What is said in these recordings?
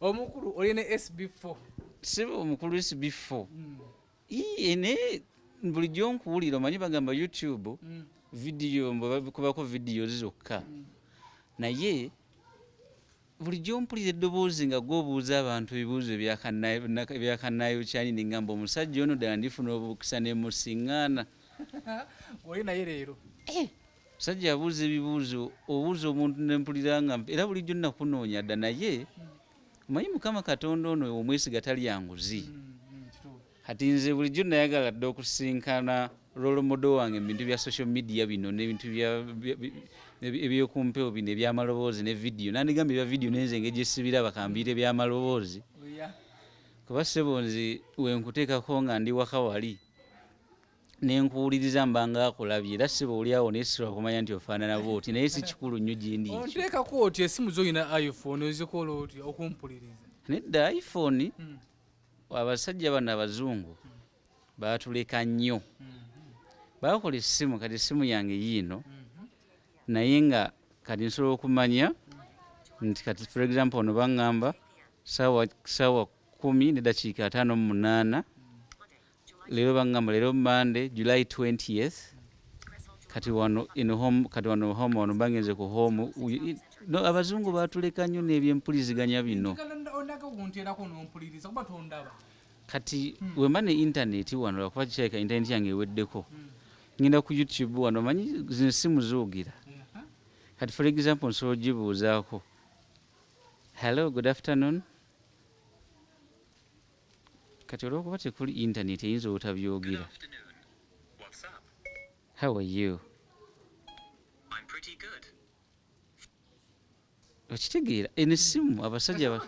omukulu olina SB4 sibo omukulu SB4 ine bulijjo nkuwulira omanyi bagamba YouTube video mbabikubako video zizokka naye bulijjo mpulira eddoboozi nga gwobuuza abantu ebibuuzo ebyakanayo kyani nengamba omusajja ono ddala ndifuna obukisa ne musiŋŋaana oli naye leero musajja abuuza ebibuuzo obuuza omuntu nempulira nga era bulijjo nnakunoonya dda naye omanyi Mukama Katonda ono omwesiga tali yanguzi kati nze bulijjo nayagala dda okusinkana role model wange mu bintu bya social media bino n'ebintu ebyokumpewo bino ebyamaloboozi ne video nandigambye bya video nenze engeri gyesibira bakambiire ebyamaloboozi kuba ssebo nze wenkuteekako nga ndi waka wali nenkuwuliriza mbanga akulabye era ssebo oli awo nesirwa kumanya nti ofaanana bwoti naye si kikulu nnyo gyendi onteekako oti esimu zoyina iphone ozikola oti okumpuliriza nedda iphone abasajja bano abazungu baatuleka nnyo bakola essimu kati essimu yange yiino naye nga kati nsobola okumanya nti kati for example ono baŋŋamba saawa 10:58 leero baŋŋamba leero Monday July 20th kati wano home wano bangenze ku home no abazungu baatuleka nnyo n'ebyempuliziganya bino kati wemba ne internet wano lwakuba kikyaleka internet yange eweddeko ngenda ku YouTube wano manyi zino simu zoogira kati for example nsobola ogibuuzaako hello good afternoon kati olwokuba tekuli internet eyinza obutabyogira how are you okitegeera eno essimu abasajja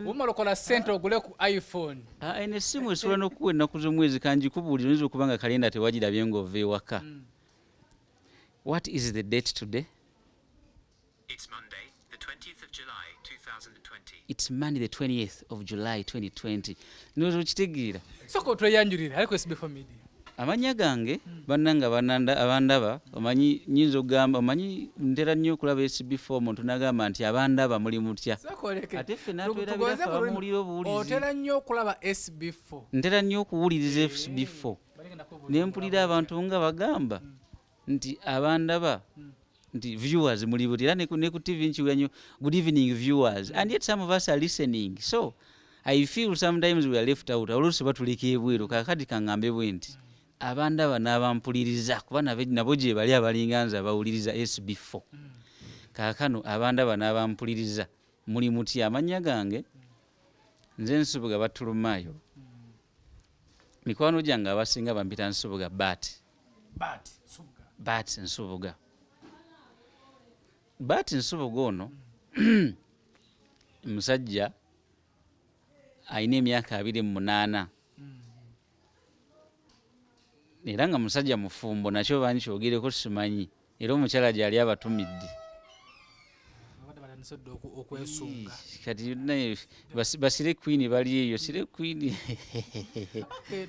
umala okola sente ogule ku iphone eno essimu esobola n'okuwa ennaku z'omwezi kanjikubuulira oyinza okuba nga kalenda tewagirabye ng'ova ewaka what is the date today? It's Monday the 20th of July 2020. It's Monday the 20th of July 2020 nozo okitegeera soko tweyanjulira ariko SB4 MEDIA amanya gange bannanga abandaba omanyi nyinza ogamba omanyi ntera nnyo okulaba SB4 omuntu nagamba nti abandaba muli mutya ate ffe natwerabira abamuwulira obuwulizi otera nnyo okulaba SB4 ntera nnyo okuwuliriza SB4 nempulira abantu nga bagamba nti abandaba nti viewers muli butya era ne ku TV nkiwulira nnyo good evening viewers and yet some of us are listening so I feel sometimes we are left out oluusi batuleka ebweru kakati kaŋŋambe bwe nti abandaba n'abampuliriza kuba nabo gye bali abalinga nze abawuliriza SB4 kaakano abandaba n'abampuliriza muli mutya amannya gange nze Nsubuga Batulumaayo mikwano gyange abasinga bampita Nsubuga Bat Nsubuga ono musajja ayina emyaka 28 era nga musajja mufumbo nakyo bani kyogereko simanyi era omukyala gyali abatumidde kati basire queen bali eyo sire queen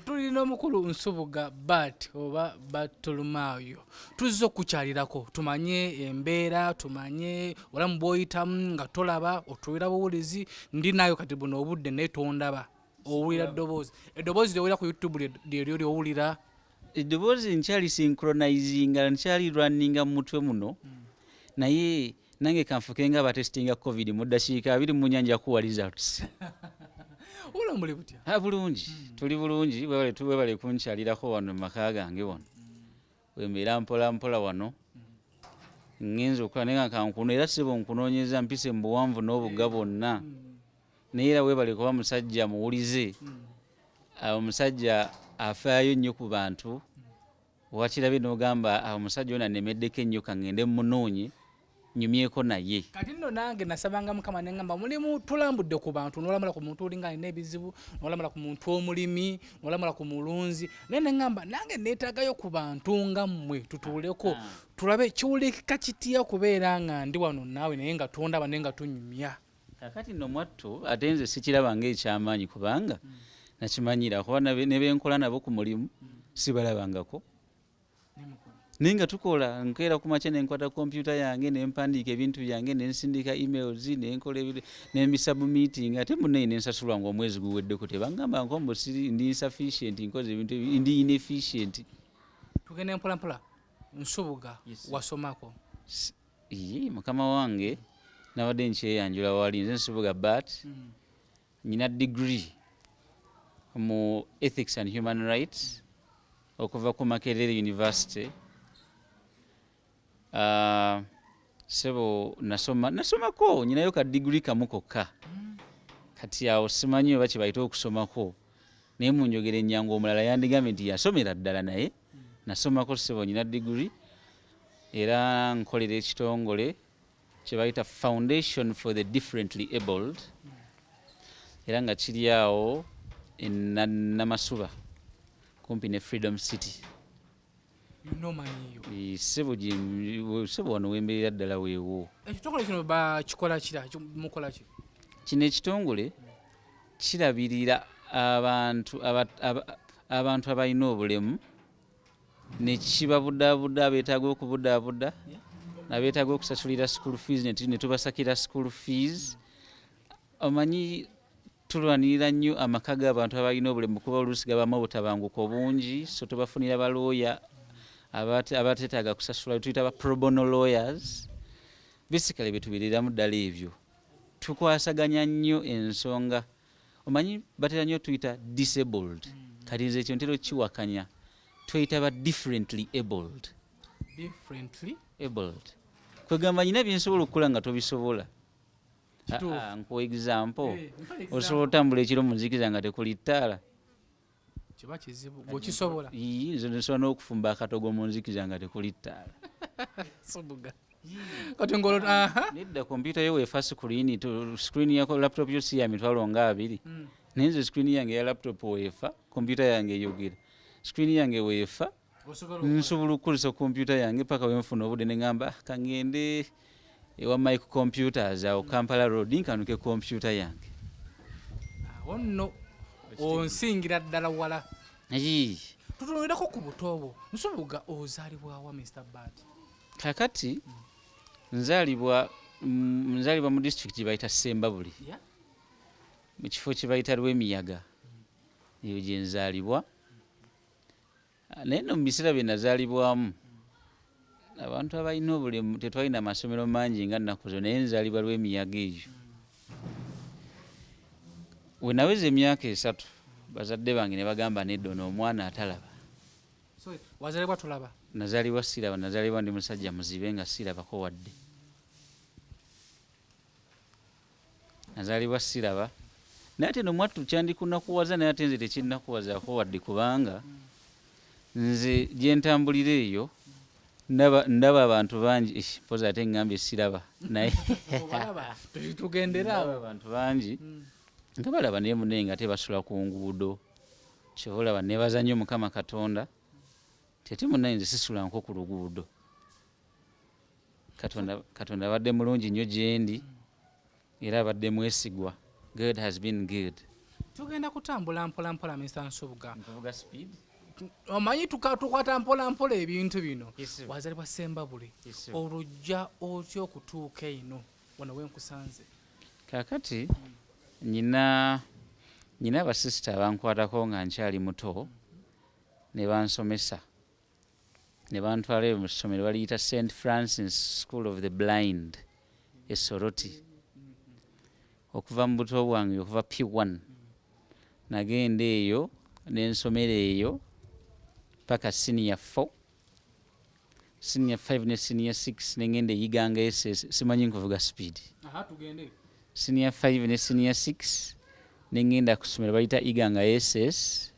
tulina omukulu Nsubuga Bat oba Batulumaayo tuzze okukyalirako tumanye embeera tumanye olamu bw'oyitamu nga tolaba otuwira buwulizi ndi nayo kati buno obudde naye tondaba owulira eddoboozi lyowulira ku YouTube lyeryo lyowulira eddoboozi nkyali synchronizinga nkyali runninga mu mutwe muno naye nange kanfuke nga batestinga covid mu ddakiika 2 mu nyanja kuwa results ulambuli butya bulungi tuli bulungi bwebale kunkyalirako wano mu maka gange wano wembeera mpola wano ngenza okukola naye nga kankuno era sibo nkunoonyeza mpise mu buwanvu n'obugga bwonna naye era webale kuba musajja muwulize omusajja afaayo nnyo ku bantu wakirabe n'ogamba omusajja ono anemeddeko ennyo kangende munoonye nyumyeko naye kati nno nange nasabanga Mukama nengamba mulimu tulambudde ku bantu nolamala ku muntu olinga alina ebizibu nolamala ku muntu omulimi nolamala ku mulunzi naye nengamba nange neetaagayo ku bantu nga mmwe tutuuleko tulabe kiwulikika kitya kubeera nga ndi wano naawe naye nga tondaba naye nga tunyumya kakati nno mwattu ate nze sikirabanga ekyamaanyi kubanga nakimanyira kuba ne benkola nabo ku mulimu sibalabangako Ninga tukola nkeera ku makya ne nkwata computer yange ne mpandiika ebintu byange ne nsindika emails ne nkola ne mbisubmitting ate munne ne nsasulwa ng'omwezi guweddeko tebangamba nkombo siri ndi insufficient nkoze ebintu ndi inefficient. Tugende mpola Nsubuga wasomako? Mukama wange nabadde nkyeyanjula wali nze Nsubuga but nina degree mu ethics and human rights okuva ku Makerere University. Sebo nasomako nyinayo ka degree kamu kokka kati awo simanyi oba kibayita okusomako naye munjogere ennyango omulala yandigambye nti yasomera ddala naye nasomako sebo nyina degree era nkolera ekitongole kye bayita Foundation for the Differently Abled era nga kiri awo Namasuba kumpi ne Freedom City. Sebo wano wembeera ddala weewo. Ekitongole kino bakikola kira mukola ki? Kino ekitongole kirabirira abantu abalina obulemu ne kibabudaabuda abeetaaga okubudaabuda n'abeetaaga okusasulira school fees ne tubasakira school fees. Omanyi tulwanirira nnyo amaka g'abantu abalina obulemu kuba oluusi gabamu obutabanguko bungi, so tubafunira balooya abateetaaga kusasula tuyita ba pro bono lawyers. Basically betubiririramu ddala ebyo tukwasaganya nnyo ensonga. Omanyi batera nnyo tuyita disabled kati nze ekyo ntera kiwakanya tuyita ba differently abled. Kwegamba nyina byensobola okukola nga tobisobola. Nkuwa example osobola otambula ekiro mu nzikiza nga tekuli ttaala. Kiba kizibu bw'okisobola. Nze nsobola n'okufumba akatogo mu nzikiza nga tekuli ttaala. Nsubuga kati ngolo nedda kompyuta yo weefa screen ya laptop yo si ya mitwalo nga 2 naye nze screen yange ya laptop weefa kompyuta yange eyogera. Screen yange weefa nsobola okukozesa kompyuta yange paka wenfuna obudde ne ngamba kangende ewa Mike Computers awo Kampala Road nkanuke kompyuta yange. Onno onsingira ddala wala. Tutunuulirako ku buto bwo. Nsubuga ozaalibwa wa Mr. Bad? Kakati nzaalibwa mu district gye bayita Sembabule mu kifo kye bayita Lwemiyaga eyo gye nzaalibwa. Naye no mu biseera bye nazaalibwamu abantu abalina obulemu tetwalina amasomero mangi nga nnaku zo naye nzaalibwa Lwemiyaga eyo. We naweza emyaka 3 bazadde bange ne bagamba nedda ono omwana atalaba. Wazaalibwa tulaba? Nazaalibwa siraba, nazaalibwa ndi musajja muzibe nga sirabako wadde. Nazaalibwa siraba naye ate no mwattu kyandikunakuwaza naye ate nze tekinnakuwazaako wadde kubanga nze gye ntambulira eyo ndaba abantu bangi mpoza ate ngambye siraba naye tugendera abantu bangi nga balaba naye munne nga tebasula ku nguudo kyobalaba nebaza nnyo Mukama Katonda tete munne nze sisula nko ku luguudo. Katonda abadde mulungi nnyo gye ndi era abadde mwesigwa. God has been good. Tugenda kutambula mpola Mr. Nsubuga. Nkuvuga speed? Omanyi tukwata mpola ebintu bino. Wazaalibwa Sembabule. Olujja otya okutuuka eno wano wenkusanze? Kakati nyina abasisita abankwatako nga nkyali muto ne bansomesa ne bantwala mu ssomero baliyita St. Francis School of the Blind e Soroti. Okuva mu buto bwange okuva P1 nagenda eyo n'ensomero eyo paka senior 4, senior 5 ne senior 6 nengenda eyiganga SS. Simanyi nkuvuga speed. Tugende. Senior 5 ne senior 6 nengenda ku ssomero bayita iganga SS.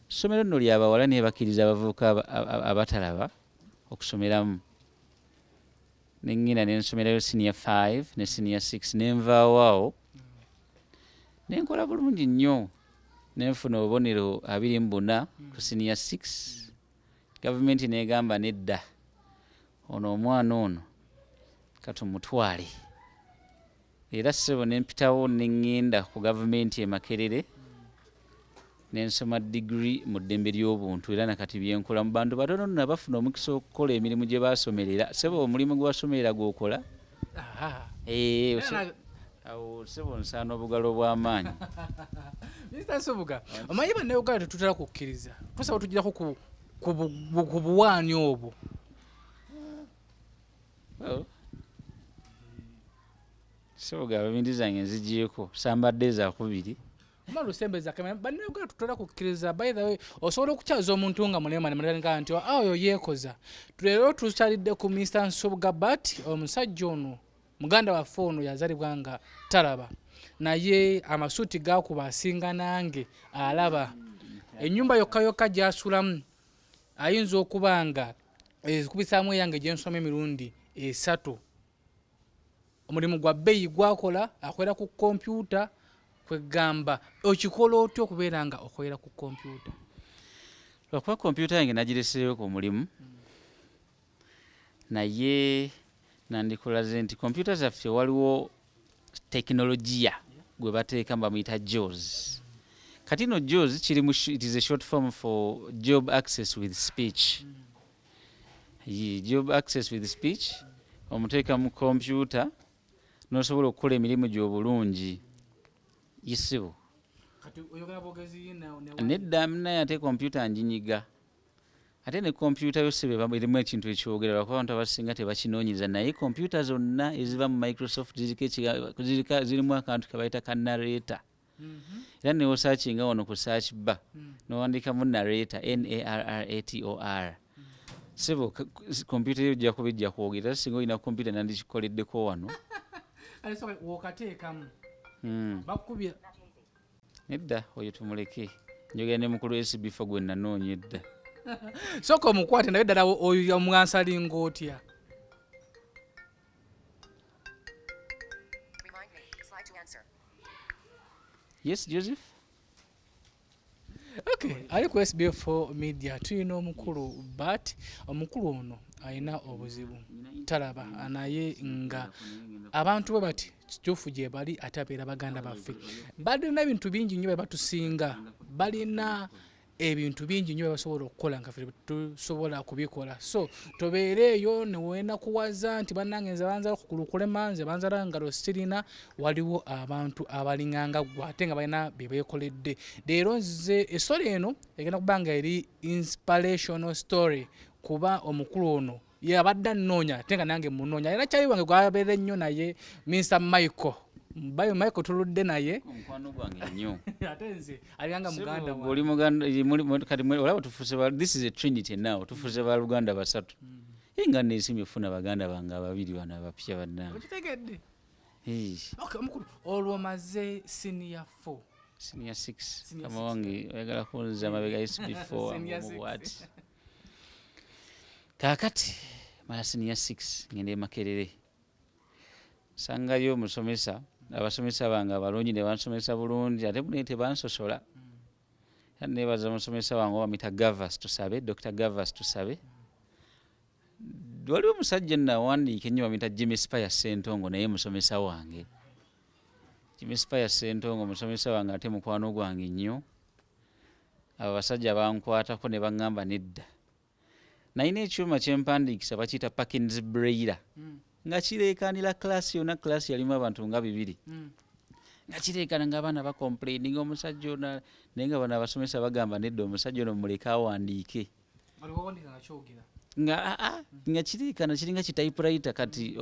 Ssomero nno ly'abawala naye bakkiriza abavubuka abatalaba okusomeramu. Nengenda nensomerayo senior 5 ne senior 6 nenvaawo awo nenkola bulungi nnyo nenfuna obubonero 24 ku senior 6. Gavumenti negamba nedda ono omwana ono katumutwale. Era ssebo nempitawo nengenda ku gavumenti e Makerere nensoma degree mu ddembe ly'obuntu era nakati byenkola mu bantu batono nno abafuna omukisa okukola emirimu gye basomerera sebo omulimu gwe wasomerera gwokola awo sebo nsaana obugalo bw'amaanyi. Mr. Nsubuga omanyi bannayuganda tetutera kukkiriza tusaba tugirako ku buwaani obwo. Soga babindi zange nzigyeko sambadde ezakubiri malusembeza kamera bannayuganda tutera kukkiriza. By the way osobola okukyaza omuntu nga mulemanemanemalanga nti oyo yeekoza. Leero tukyalidde ku Mr. Nsubuga but omusajja ono muganda waffe ono yazalibwa nga talaba naye amasuuti gakuba asinga nange alaba. Ennyumba yokka gy'asulamu ayinza okuba nga ezikubisaamu eyange gye nsoma emirundi 3. Omulimu gwa bbeeyi gwakola akolera ku kompyuta kwegamba okikola otya okubeera nga okolera ku kompyuta? Lwakuba kompyuta yange nagireseeyo ku mulimu naye nandikulaze nti kompyuta zaffe waliwo tekinologiya gwe bateeka bamuyita JAWS. Kati no JAWS it is a short form for job access with speech. Job access with speech omuteeka mu kompyuta nosobola okukola emirimu gy'obulungi yisibo. Nedda naye ate kompyuta nginyiga ate ne kompyuta yose erimu ekintu ekyogera lwakuba abantu abasinga tebakinoonyeza naye kompyuta zonna eziva mu Microsoft zirimu akantu kebayita ka narrator. Era ne osaakinga wano ku search bar n'owandikamu narrator NARRATOR sebo kompyuta eyo ojja kubijja kwogera singa olina kompyuta nandikikoleddeko wano. Nedda oyo tumuleke njogera ne mukulu SB4 gwe nanoonya edda. Soka omukwate naye ddala oyo omwansalinga otya? Yes, Joseph? Okay, ali ku SB4 MEDIA tuyina omukulu but omukulu ono alina obuzibu talaba naye nga abantu bwe bati kituufu gye bali ate abeera baganda baffe balina ebintu bingi nnyo bye batusinga balina ebintu bingi nnyo bye basobola okukola nga ffe tusobola kubikola so tobeere eyo newena kuwaza nti bannange nze banzala okukulkulema nze banzala ngalo sirina waliwo abantu abalinganga gwe ate nga balina bye beekoledde. Leero nze estori eno egenda kuba nga eri inspirational story kuba omukulu ono ye abadde annoonya ate nga nange munoonya era kyayi wange gwabeera ennyo naye Mr. Michael tuludde naye omukwano gwange nnyo ate nze alinganga muganda wange oli muganda kati olaba tufuuse this is a trinity now tufuuse ba luganda basatu nga neesimye funa baganda bange ababiri bano abapya bannange okitegedde. Okay, omukulu olwo maze senior 4 senior 6 kama wange oyagala kunza amabega SB4 mubwati kakati mala senior 6 ngende Makerere sangayo omusomesa abasomesa bange abalungi ne bansomesa bulungi ate bune tebansosola nebaza omusomesa wange wamita Gavas Tusabe Dr. Gavas Tusabe. Waliwo omusajja nawandiika ennyo bamuyita Jimmy Spire Sentongo naye musomesa wange Jimmy Spire Sentongo musomesa wange ate mukwano gwange nnyo. Abo basajja bankwatako ne baŋŋamba nedda nalina ekyuma kyempandiikisa bakiyita Parkins Braille nga kireekanira class yonna class yalimu abantu nga 2 nga kireekana ng'abaana bakomplaininga omusajja ono naye nga bano abasomesa bagamba nedda omusajja ono muleke awandiike nga kireekana kiringa kitypewriter kati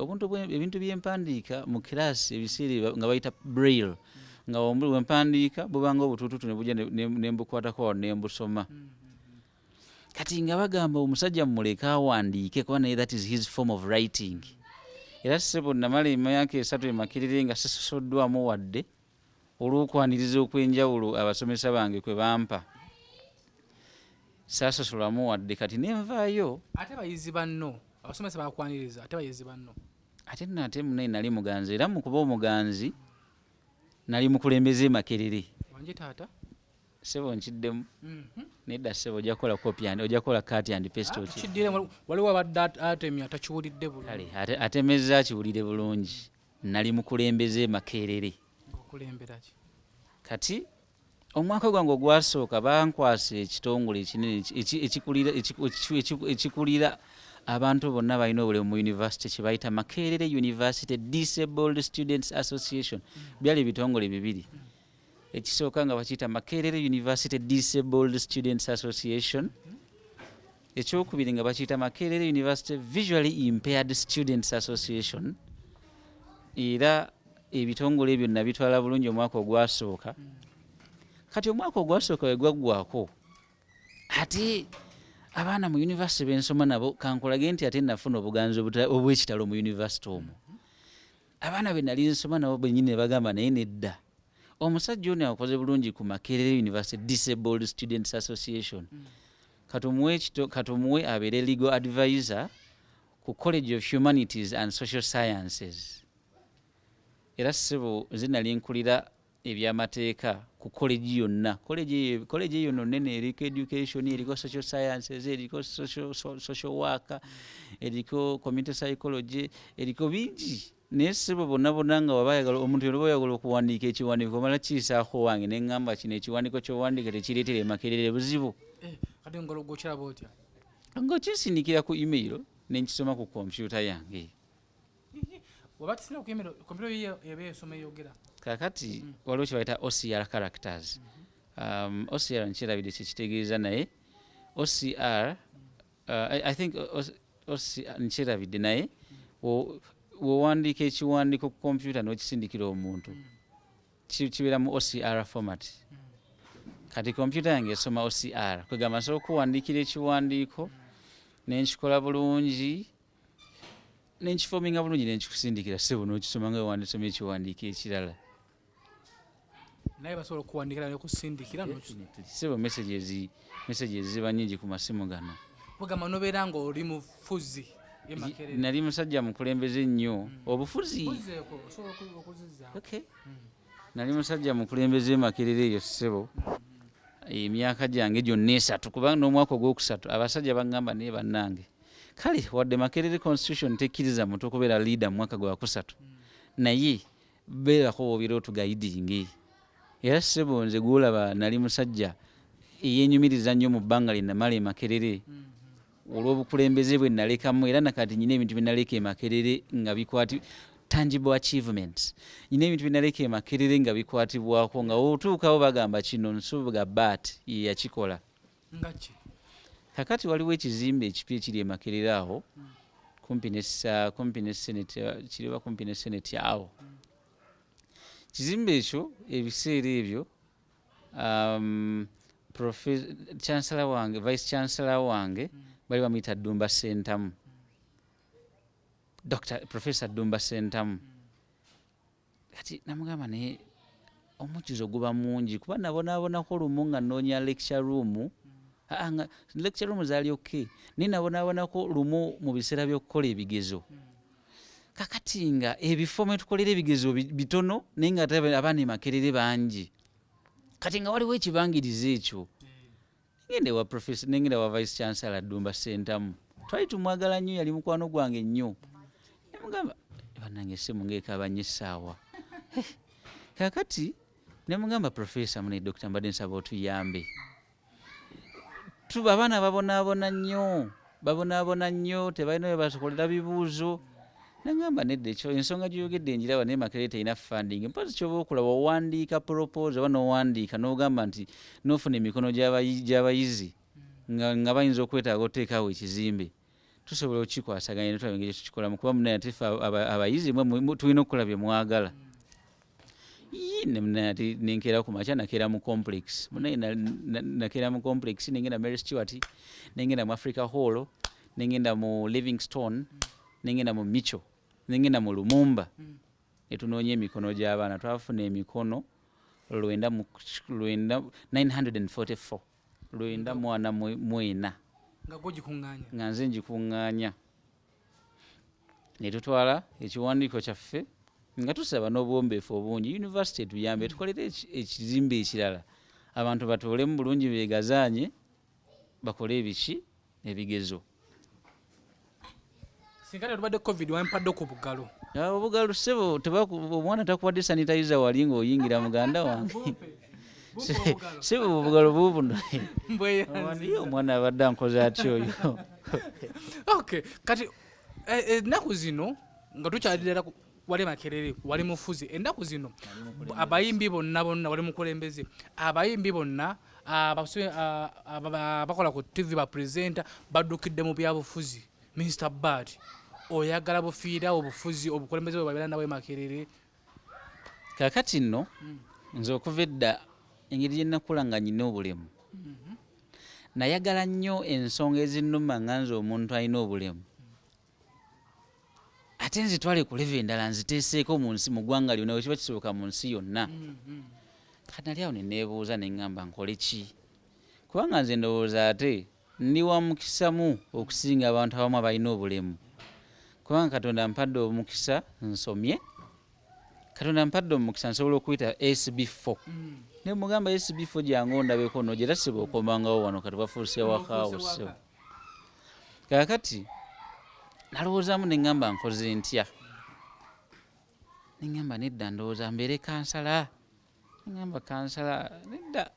ebintu byempandiika mu class ebiseera nga bayita braille nga wempandiika bubanga obutututu ne bujja ne mbukwatako ne mbusoma kati nga bagamba omusajja muleke awandiike kuba naye that is his form of writing. Era sebo namala emyaka 3 emakirire nga sisosoddwamu wadde olw'okwaniriza okw'enjawulo abasomesa bange kwe bampa saasosolwamu wadde kati nenvaayo. Ate bayizi banno abasomesa bakwaniriza ate bayizi banno ate munaye nali muganzi era mu kuba omuganzi nali mukulembeze Makerere wange taata sebo nkiddemu nedda sebo ojja kukola copy and ojja kukola cut and paste kiddire waliwo abadde atemya atakiwulidde bulungi kale atemeza akiwulire bulungi nali mukulembeze Makerere okulembera ki kati omwaka gwange ogwasooka bankwasa ekitongole ekinene ekikulira abantu bonna balina obulemu mu university kye bayita Makerere University Disabled Students Association. Byali bitongole bibiri. Ekisooka nga bakiyita Makerere University Disabled Students Association. Ekyokubiri nga bakiyita Makerere University Visually Impaired Students Association. Era ebitongole ebyo nabitwala bulungi omwaka ogwasooka. Kati omwaka ogwasooka we gwaggwako ate abaana mu university bensoma nabo kankolage nti ate nafuna obuganzi obw'ekitalo mu university omwo. Abaana be nali nsoma nabo bennyini ne bagamba naye nedda omusajja ono akoze bulungi ku Makerere University Disabled Students Association. Katumuwe abeere legal advisor ku College of Humanities and Social Sciences. Era ssebo zinali nkulira ebyamateeka ku college yonna. College yonna nene eriko education, eriko social sciences, eriko social work, eriko community psychology, eriko bingi. Naye ssebo bonna nga wabayagala omuntu yonna bayagala okuwandiika ekiwandiiko omala kiyisaako wange ne ŋŋamba kino ekiwandiiko ky'owandiika tekireetera Makerere buzibu. Kati ngolo gokiraba otya? Ng'okinsindikira ku email ne nkisoma ku kompyuta yange. Wabatisira ku email kompyuta ebe esoma eyogera. Kakati waliwo kye bayita OCR characters. OCR nkirabidde kitegeeza naye OCR I think OCR nkirabidde naye wowandiika ekiwandiiko ku kompyuta n'okisindikira omuntu kibeera mu OCR format. Kati kompyuta yange esoma OCR kwegamba nsobola okuwandiikira ekiwandiiko nenkikola bulungi nenkifominga bulungi nenkikusindikira ssebo n'okisoma nga wewandisoma ekiwandiiko ekirala. Naye basobola okuwandikira nekusindikira ssebo messages ziba nnyingi ku masimu gano. Bwegamba nobeera nga oli mufuzi Makerere. Nali musajja mukulembeze nnyo obufuzi. Nali musajja mukulembeze Makerere eyo ssebo. Emyaka gyange gyonna 3 kubanga n'omwaka ogwokusatu abasajja bagamba naye bannange kale wadde Makerere constitution tekkiriza muntu okubeera leader mu mwaka gwa kusatu naye beerako obeera otugayidinge. Era ssebo nze gwolaba nali musajja eyeenyumiriza nnyo mu bbanga lye namala e Makerere olw'obukulembeze bwe nalekamu era nakati nyina ebintu bye naleka e Makerere nga bikwati tangible achievements. Nyina ebintu bye naleka e Makerere nga bikwatibwako nga otuukawo bagamba kino nsubuga bat ye yakikola. Ngaki? Kakati waliwo ekizimbe ekipya ekiri e Makerere awo kumpi ne Senate kiriba kumpi ne Senate awo. Kizimbe ekyo ebiseera ebyo chancellor wange vice chancellor wange bali bamuyita Dumba Sentamu. Professor Dumba Sentamu. Kati namugamba naye omukizo guba mungi kuba nabonaabonako lumu nga nnoonya lecture room. Lecture room zaali okay. Naye nabonaabonako lumu mu biseera by'okukola ebigezo. Kakati nga ebifo mwe tukolera ebigezo bitono naye nga abaana e Makerere bangi. Kati nga waliwo ekibangiriza ekyo. Nengenda wa vice chancellor Dumba Sentamu. Twali tumwagala nnyo yali mukwano gwange nnyo. Nemugamba bannange essimu ng'ekaabanye essaawa. Kakati nemugamba professor mune Dr. Mbadde nsaba otuyambe. Abaana babonaabona nnyo tebalina bye basokolera bibuuzo. Nangamba nedda ekyo ensonga gy'oyogedde njiraba naye Makerere terina funding. Mpozi ky'oba okulaba owandiika proposal oba n'owandiika n'ogamba nti n'ofuna emikono gy'abayizi nga bayinza okwetaaga oteekaawo ekizimbe. Tusobola okukikwasaganya ne tulaba engeri tukikolamu kuba munaye ate ffe abayizi tulina okukola bye mwagala. Nenkeera ku makya nakeera mu complex. Munaye nakeera mu complex nengenda Mary Stewart, nengenda mu Africa Hall, nengenda mu Livingstone, nengenda mu Micho, nengenda mu Lumumba. Etunoonya emikono gy'abaana twafuna emikono 944 lwenda mwana mwena nga nze njikuŋŋaanya ne tutwala ekiwandiiko kyaffe nga tusaba n'obuwombeefu obungi yunivasite tuyambe tukolere ekizimbe ekirala abantu batuulemu bulungi beegazaanye bakole ebiki ebigezo. Singana tubadde covid wampadde ku bugalo. Obugalo ssebo omwana takuwadde sanitizer wali ng'oyingira muganda wange. si bubugalo bubuno mbweyanzi omwana abadde ankoze atyo oyo. okay kati ennaku zino nga tukyalira wali Makerere wali Mufuzi ennaku zino abayimbi bonna wali mukulembeze abayimbi bonna abakola ku TV ba presenter baddukidde mu byabufuzi. Mr. Bad oyagala bufiira obufuzi obukulembeze bwe babeera nawe Makerere kakati nno nze okuva edda engeri gye nnakula nga nyina obulemu nayagala nnyo ensonga ezinnuma nga nze omuntu alina obulemu ate nzitwale ku leve endala nziteeseeko mu nsi mu ggwanga lyonna bwe kiba kisoboka mu nsi yonna. Kati nali awo ne neebuuza ne ŋŋamba nkole ki kubanga nze ndowooza ate ndi wa mukisamu okusinga abantu abamu abalina obulemu kubanga Katonda ampadde omukisa nsomye, Katonda ampadde omukisa nsobola okuyita SB4 ne mugamba SB4 gyange ondabeko no gyera siba okomangawo wano kati bafuuse wakaawo ssebo. Kaakati nalowoozaamu ne ŋŋamba nkoze ntya ne ŋŋamba nedda ndowooza mbeere kansala ne ŋŋamba kansala nedda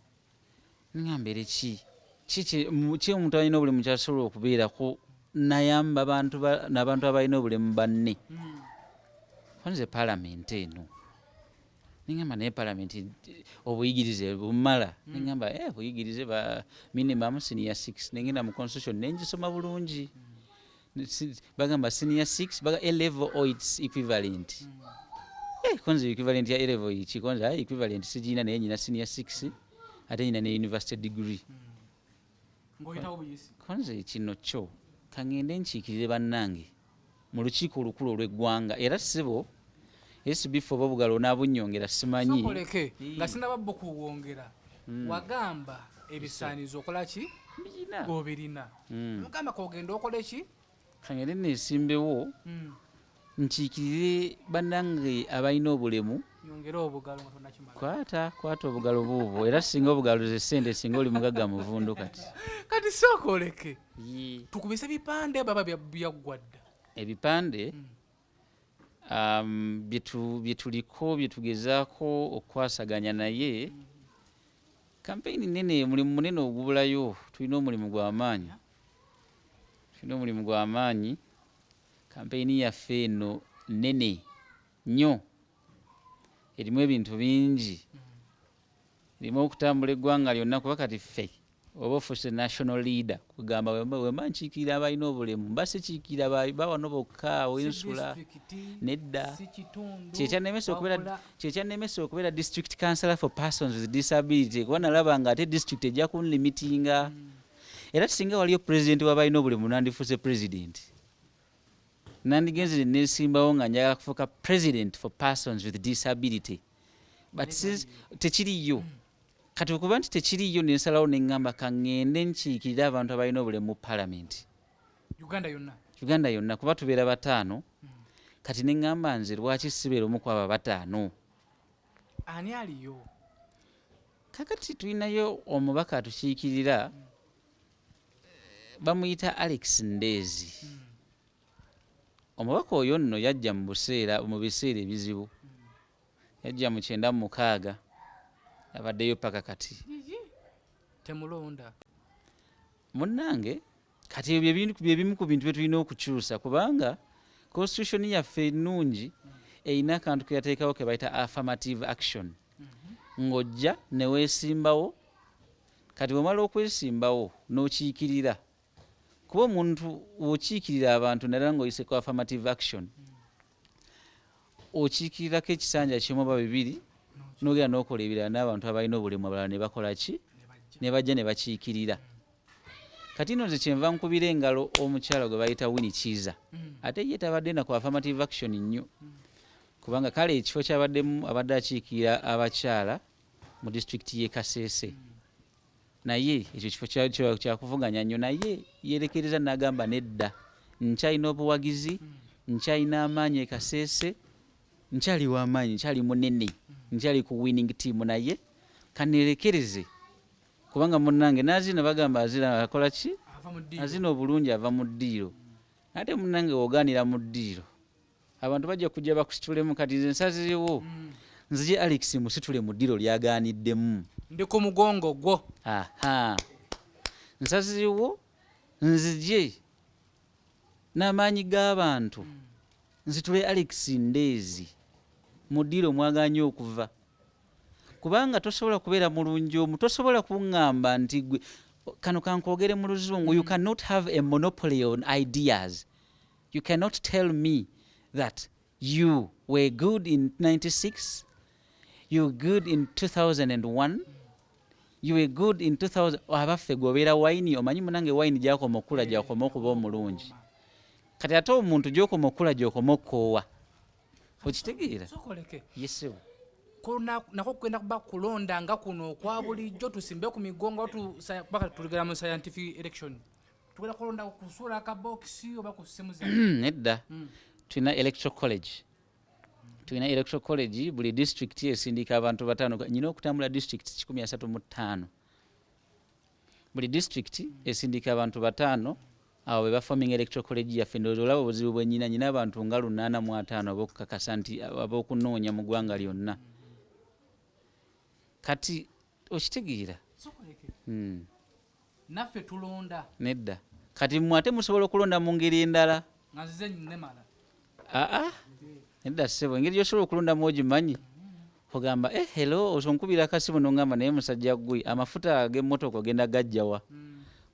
ne ŋŋamba mbeere ki omuntu alina obulemu kyasobola okubeerako nayamba n'abantu abalina obulemu banne. Nze paalamenti eno ne ŋŋamba naye paalamenti obuyigirize bumala ne ŋŋamba buyigirize ba minimum senior 6 ne ngenda mu constitution ne ngisoma bulungi bagamba senior 6 baga A level or its equivalent. Konze equivalent ya A level iki konze equivalent sijina naye nyina senior 6 ate nyina ne university degree. Konze kino kyo kangende nkiikirire bannange mu lukiiko olukulu olw'eggwanga era ssibo SB4 babugalo n'abunnyongera simanyi sokoleke nga sinaba bukuwongera wagamba ebisaanizo okola ki gobirina mugamba kogenda okole ki kangende neesimbewo nkiikirire bannange abalina obulemu nyongera obugalo nga tonnakimala kwata obugalo buubwo era singa obugalo ze ssente singa oli mugagga muvundu kati sokoleke tukubise ebipande baba byaggwadda ebipande byetuliko byetugezaako okwasaganya naye kampeyini nene mulimu munene ogubulayo tulina omulimu gw'amaanyi kampeyini yaffe eno nene nnyo erimu ebintu bingi erimu okutambula eggwanga lyonna kuba kati ffe oba ofuuse national leader kugamba wemba nkiikirira abalina obulemu mba sikiikirira bawano bokka wensula nedda kyekyannemesa okubeera district councillor for persons with disability kuba nalaba nga ate district ejja kunlimitinga era singa waliyo president w'abalina obulemu nandifuuse president nandigenze nesimbawo nga njagala kufuuka president for persons with disability but tekiriyo kati okuba nti tekiriyo nensalawo neŋŋamba kaŋŋende nkiikirire abantu abalina obulemu mu palamenti Uganda yonna kuba tubeera bataano kati neŋŋamba nze lwaki sibeera omu kwabo bataano ani aliyo kakati tulinayo omubaka atukiikirira bamuyita Alex Ndeezi omubaka oyo nno yajja mu biseera ebizibu yajja mu 96 abaddeyo paka kati temulonda munnange kati ebyo byebimu ku bintu byetulina okukyusa kubanga constitution yaffe ennungi erina akantu ke yateekawo ke bayita affirmative action ng'ojja ne weesimbawo kati bw'omala okwesimbawo n'okiikirira kuba omuntu w'okiikirira abantu naddala ng'oyiseko affirmative action okiikirirako ekisanja kimu oba bibiri n'ogera n'okola ebirala n'abantu abalina obulemu abalala ne bakola ki ne bajja ne bakiikirira kati nno nze kyenva nkubira engalo omukyala gwe bayita Winnie Kiiza ate ye tabadde na ku affirmative action nnyo kubanga kale ekifo kyabaddemu abadde akiikirira abakyala mu disitulikiti y'e Kasese naye ekyo kifo kyakuvuganya nnyo naye yeerekereza n'agamba nedda nkyalina obuwagizi nkyalina amaanyi e Kasese nkyali w'amaanyi nkyali munene nkyali ku winning team naye kanerekereze kubanga munnange nazina bagamba azina akola ki azina obulungi ava mu ddiiro ate munnange wogaanira mu ddiiro abantu bajja kujja bakusitulemu kati nze nsazirewo nzije Alex musitule mu ddiiro lyagaaniddemu ndi ku mugongo gwo. Aha. Nsaziwo nzije n'amaanyi g'abantu nzitule Alex Ndezi mu ddiiro mwaganye okuva kubanga tosobola kubeera mulungi omu tosobola kuŋŋamba nti gwe kano kankwogere mu luzungu. You cannot have a monopoly on ideas. You cannot tell me that you were good in 96, you were good in 2001, you were good in 2000. Abaffe gobeera wayini omanyi munange wayini gyakoma okula gyakoma okuba omulungi kati ate omuntu gyokoma okula gyokoma okkoowa okitegeera. Yesewo nako kugenda kuba kulonda nga kuno okwa bulijjo tusimbe ku migongo paka tuligera mu scientific election tugenda kulonda kusuula akabokisi oba ku ssimu za nedda tulina electoral college buli district esindika abantu batano nyina okutambula district 135 buli district esindika abantu batano awo bwe forming electoral college yaffe ndowooza olaba obuzibu bwe nyina abantu nga 805 ab'okukakasa nti ab'okunoonya mu ggwanga lyonna kati okitegeera. naffe tulonda nedda kati mmwe ate musobola okulonda mu ngeri endala. nga nzize nnemala nedda ssebo engeri gyosobola okulondamu ogimanyi ogamba hello osonkubira akasimu nongamba naye musajja gwe amafuta ag'emmotoka ogenda gajjawa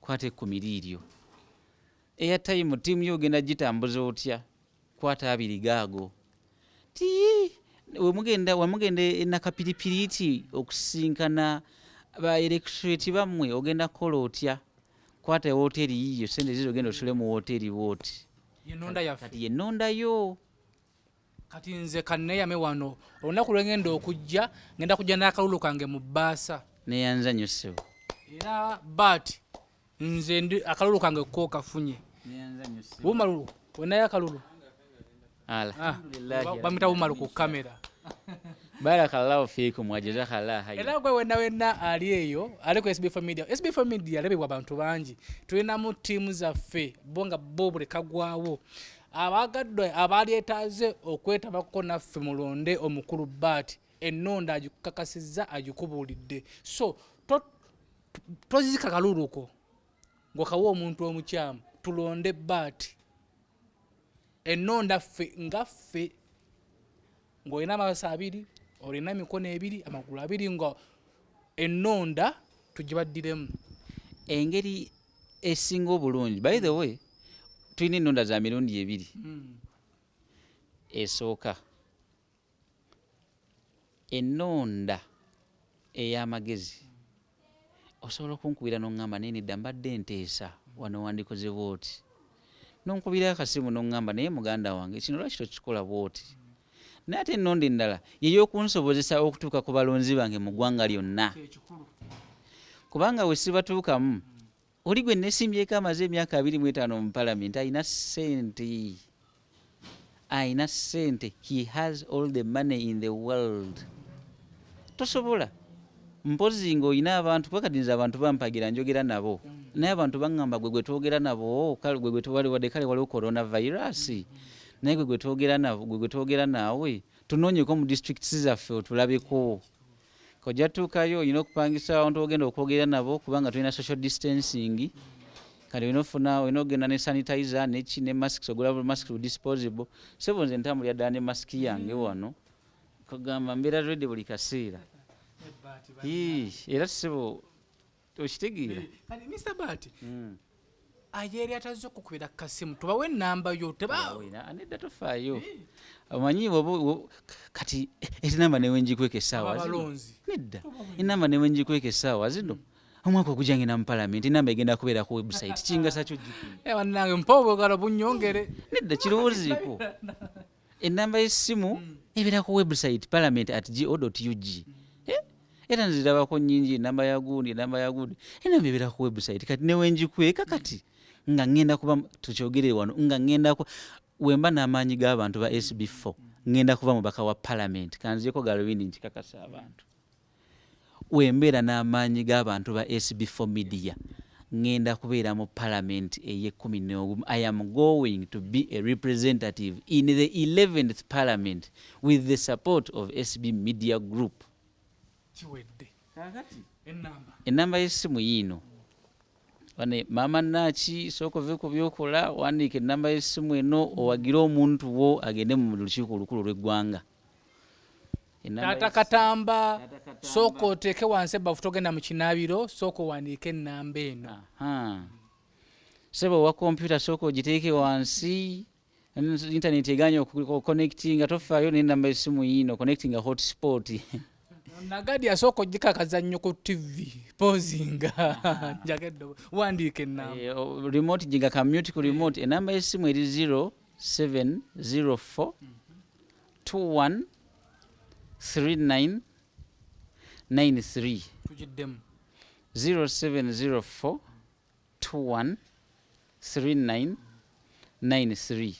kwata 10 liiryo airtime tiimu yo ogenda gitambuza otya kwata 2 gaago ti wemugenda enakapiripiriiti okusinkana ba electorate bammwe ogenda kukola otya kwata wooteri yiyo sente zizo ogenda osule mu wooteri wooti kati yennondayo. Kati nze kanneyame wano olunaku lwengenda okujja ngenda kujja n'akalulu kange mu bbaasa neyanza nnyo ssebo era but nze ndi akalulu kange ko kafunye bumalulu wenayo akalulu bamita bumalu ku kamera barakallahu fiikum wa jazakallahu khayran. Era gwe wenna ali eyo ali ku SB4 MEDIA. SB4 MEDIA lebebwa abantu bangi tulinamu ttiimu zaffe bonga bobule kagwawo abagadde abalyetaaze okwetabako naffe mulonde omukulu baati ennonda agikakasizza agikubuulidde so tozizika kaluluko ng'okawa omuntu omukyamu tulonde baati ennonda ffe ngaffe ng'olina amabasa 2 olina emikono 2 amagulu 2 nga ennonda tugibaddiremu engeri esinga obulungi. By the way tulina ennonda za mirundi 2 esooka ennonda ey'amagezi osobola okunkubira n'oŋŋamba naye nedda mbadde nteesa wano wandikoze bwoti nonkubira akasimu n'oŋŋamba naye muganda wange kino lwaki tokikola bwoti naye ate ennonda endala yey'okunsobozesa okutuuka ku balonzi bange mu ggwanga lyonna kubanga we sibatuukamu oli gwe nesimbyeko amaze emyaka 25 mu palamenti alina sente he has all the money in the world tosobola mpozi ng'olina abantu kwekadinza abantu bampagira njogera nabo naye abantu baŋŋamba gwe twogera nabo kale gwe wadde kale waliwo coronavirus naye gwe twogera naawe tunoonyeko mu districts zaffe otulabeko kojja tuukayo olina okupangisa abantu ogenda okwogera nabo kubanga tulina social distancing kati olina ogenda ne sanitizer ne masks ogula mask disposable sebo nze ntambulira ddala ne mask yange wano kagamba mbeera ready buli kaseera era sebo okitegeera. Mr. Bati ayeri ataze okukubira kasimu tubawe ennamba yo nedda tofaayo omanyi kati enamba newenjikweka essaawa nedda enamba newenjikweka essaawa zino omwaka okujangena mu palamenti enamba egenda kubeera ku website kingasa kyo wanange mpobogala bunyongere nedda kirowooziiko enamba y'essimu ebeera ku website parliament@go.ug era nzirabako nnyingi enamba ya gundi enamba enamba ebeera ku website kati newenjikweka kati nga ngenda kuba tukyogere wano nga ngenda wemba n'amaanyi g'abantu ba SB4 ngenda kuba mubaka wa parliament kanziyeko galubindi nkikakasa abantu wembeera n'amaanyi g'abantu ba SB4 MEDIA ngenda kubeera mu parliament eye-11. I am going to be a representative in the 11th parliament with the support of SB Media Group. enamba y'essimu yiino wane mama Naaki sooka ove ku byokola wandiika enamba y'essimu eno owagire omuntu wo agende mu lukiiko olukulu lw'eggwanga. Taata Katamba sooka oteeke wansi ebbafu togenda mu kinaabiro sooka owandiike ennamba eno. Sebo wa kompyuta sooka ogiteeke wansi internet eganya okuconnectinga tofaayo n'ennamba y'essimu yiino connectinga hotspot. Nagadi asooka ogikakaza nnyo ku TV pozinga njagedde wandiika ennamba. Remote jinga commute ku remote enamba y'essimu eri 0704 21 3993 tugiddemu 0704 21 3993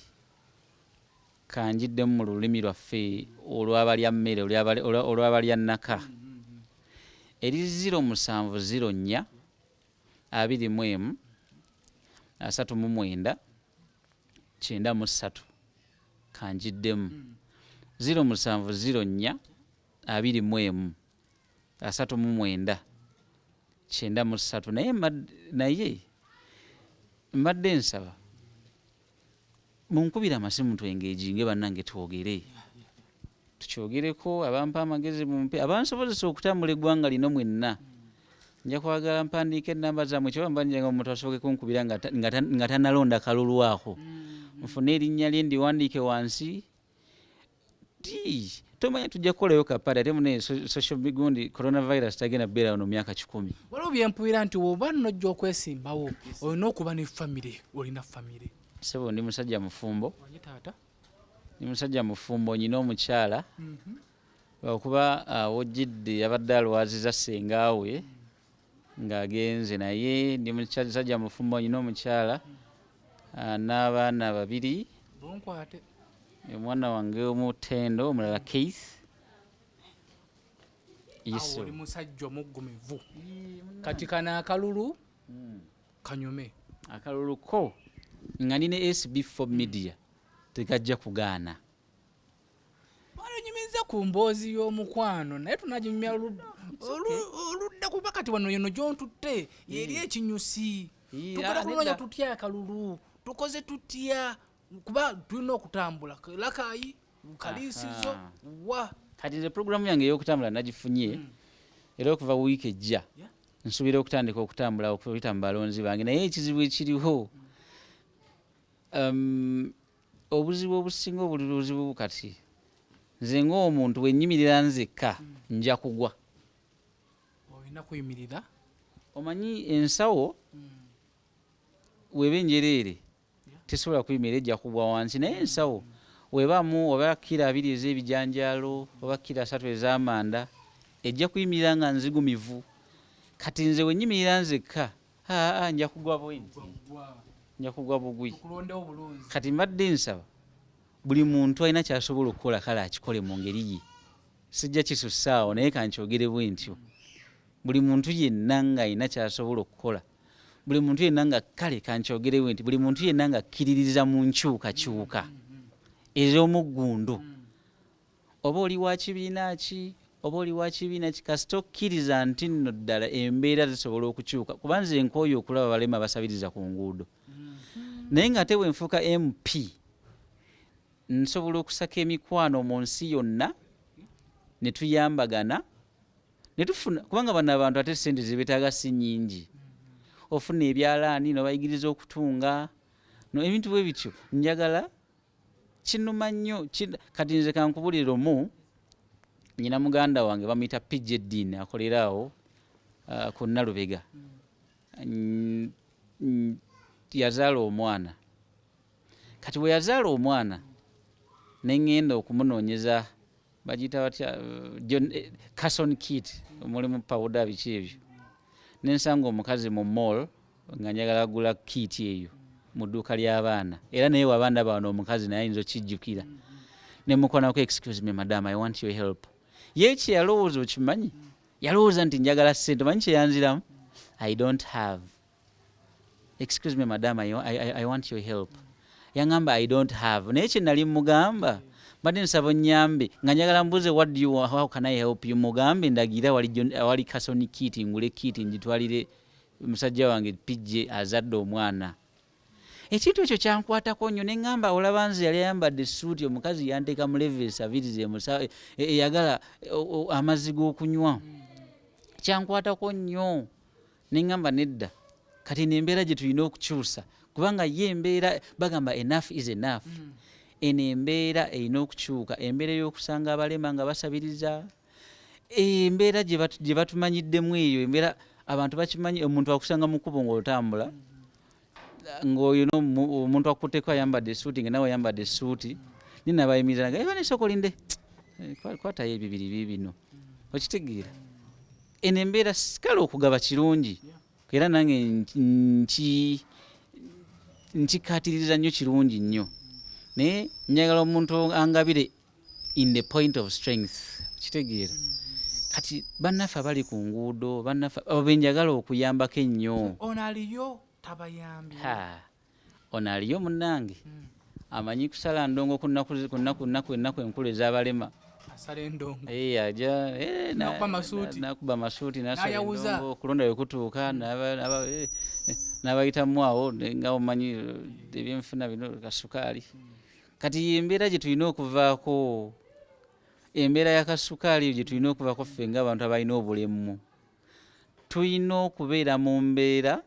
kanjiddemu mu lulimi lwaffe olw'abalya mmere olw'abalya nnaka eri 0704 21 39 93 kanjiddemu 0704 21 39 93 naye mbadde nsaba munkubira amasimu twengeejinge bannange twogere tukyogereko abampa amagezi mumpe abansobozesa okutambula eggwanga lino mwenna nja kwagala mpandiika ennamba zammwe kyobamba njanga omuntu asoboke kunkubira nga tanalonda kalulu ako nfune erinnya lye ndiwandiike wansi tomanya tujja kukolayo kapale ate mune social gundi coronavirus tagenda beera wano myaka 10. Waliwo byempulira nti woba nojja okwesimbawo olina okuba ne famire. Olina famire? Sebo ndi musajja mufumbo. Wanyi taata? Ndi musajja mufumbo nyina omukyala okuba wojjidde yabadde alwaziza sengaawe ng'agenze naye ndi musajja mufumbo nyina omukyala n'abaana 2. Bonkwate. Omwana wange omutendo omulala Keith. Yesu. Oli musajja omuggumivu. Kati kana akalulu kanyume. Akalulu ko nga nina SB4 MEDIA tekajja kugaana. Balonyumiza ku mboozi y'omukwano naye tunaginyumya oludda kuba kati wano yono gy'ontutte yeri ekinyusi. Tukala kunoonya tutya akalulu tukoze tutya kuba tulina okutambula lakayi kaliisizo wa kati nze programu yange ey'okutambula nagifunye era okuva wiiki ejja nsuubira okutandika okutambula okuyita mu balonzi bange naye ekizibu ekiriho obuzibu obusinga obuzibu kati nze ng'omuntu wenyimirira nzekka nja kugwa. Olina kuyimirira? Omanyi ensawo weba enjereere tesobola kuyimirira ejja kugwa wansi naye ensawo webamu oba kira 2 ez'ebijanjaalo oba kira 3 ez'amanda ejja kuyimirira nga nzigumivu. Kati nze wenyimirira nzekka nja kugwa bwenti nja kugwa bugwi. Kati mbadde nsaba buli muntu alina kyasobola okukola kale akikole mu ngeri ye sijja kisussaawo naye kankyogere bwentyo buli muntu yenna nga alina kyasobola okukola buli muntu yenna nga kale kankyogere nti buli muntu yenna nga akkiririza mu nkyukakyuka ez'omuggundu oba oli wa kibiina ki oba oli wa kibiina ki kasita okkiriza nti nno ddala embeera zisobola okukyuka kuba nze nkooye okulaba abalema basabiriza ku nguudo naye nga ate bwenfuuka MP nsobola okusaka emikwano mu nsi yonna ne tuyambagana ne tufuna kubanga bano abantu ate ssente ze beetaaga si nnyingi ofuna ebyalaani nobayigiriza okutunga ebintu bwe bityo njagala kinuma nnyo kati nze kankubulira omu nyina muganda wange bamuyita PJ akolera awo ku Nalubega yazaala omwana kati bwe yazaala omwana neŋŋenda okumunoonyeza bagiyita batya Carson Kit omulimu pawuda biki ebyo nensanga omukazi mu mall nga njagala gula kit eyo mu dduuka ly'abaana era naye wabanda bano omukazi naye ayinza okijjukira ne mukonako excuse me madam I want your help ye kye yalowooza okimanyi yalowooza nti njagala ssente manyi kye yanziramu I don't have excuse me madam I want your help yaŋŋamba I don't have naye kye nali mugamba mbadde nsaba onnyambe nga njagala mbuuze what do you want, how can I help you, mugambe ndagira wali kasoni kiti ngule kiti njitwalire musajja wange pijje azadde omwana. Ekintu ekyo kyankwatako nnyo ne ŋŋamba olaba nze yali ayambadde essuuti omukazi yanteeka mu levis abirize eyagala amazzi g'okunywa. Kyankwatako nnyo ne ŋŋamba nedda kati n'embeera gye tulina okukyusa kubanga ye embeera bagamba enough is enough. Eno embeera erina okukyuka, embeera y'okusanga abalema nga basabiriza, embeera gye batumanyiddemu eyo, embeera abantu bakimanyi. Omuntu akusanga mu kkubo ng'otambula ng'oyo omuntu akutteko ayambadde essuuti nga nawe ayambadde essuuti, nina abayimiriza nga eba n'esoko linde kwatayo ebibiri bino, okitegeera. Eno embeera kale okugaba kirungi era nange nkikkaatiriza nnyo kirungi nnyo, naye njagala omuntu angabire in the point of strength, kitegeera. Kati bannaffe abali ku nguudo, bannaffe abo benjagala okuyambako ennyo. Ono aliyo tabayambye. Ono aliyo munnange amanyi kusala ndongo ku nnaku enkulu ez'abalema. Asala endongo. Ajja nakuba masuuti nasala endongo okulonda we kutuuka n'abayitamu awo nga omanyi ebyenfuna bino kasukaali. Kati embeera gye tulina okuvaako, embeera ya kasukaali gye tulina okuvaako ffe ng'abantu abalina obulemu. Tulina okubeera mu mbeera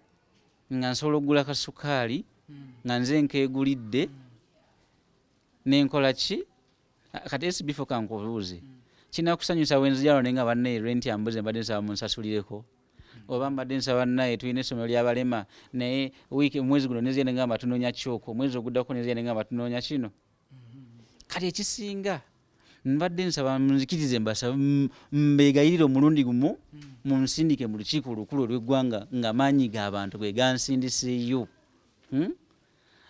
nga nsobola okugula kasukaali nga nze nkeegulidde nenkola ki. Kati SB4 kankubuuze, kinakusanyusa wenzijalo nenga banne rent ambuze mbadde nsaba munsasulireko, oba mbadde nsaba naye tulina essomero ly'abalema naye wiiki mwezi guno nezija nengamba tunoonya kyoko, mwezi oguddako nezija nengamba tunoonya kino. Kati ekisinga mbadde nsaba munzikirize mbasaba mbeegayirire omulundi gumu munsindike mu lukiiko olukulu olw'eggwanga nga maanyi g'abantu bwe gansindiseeyo,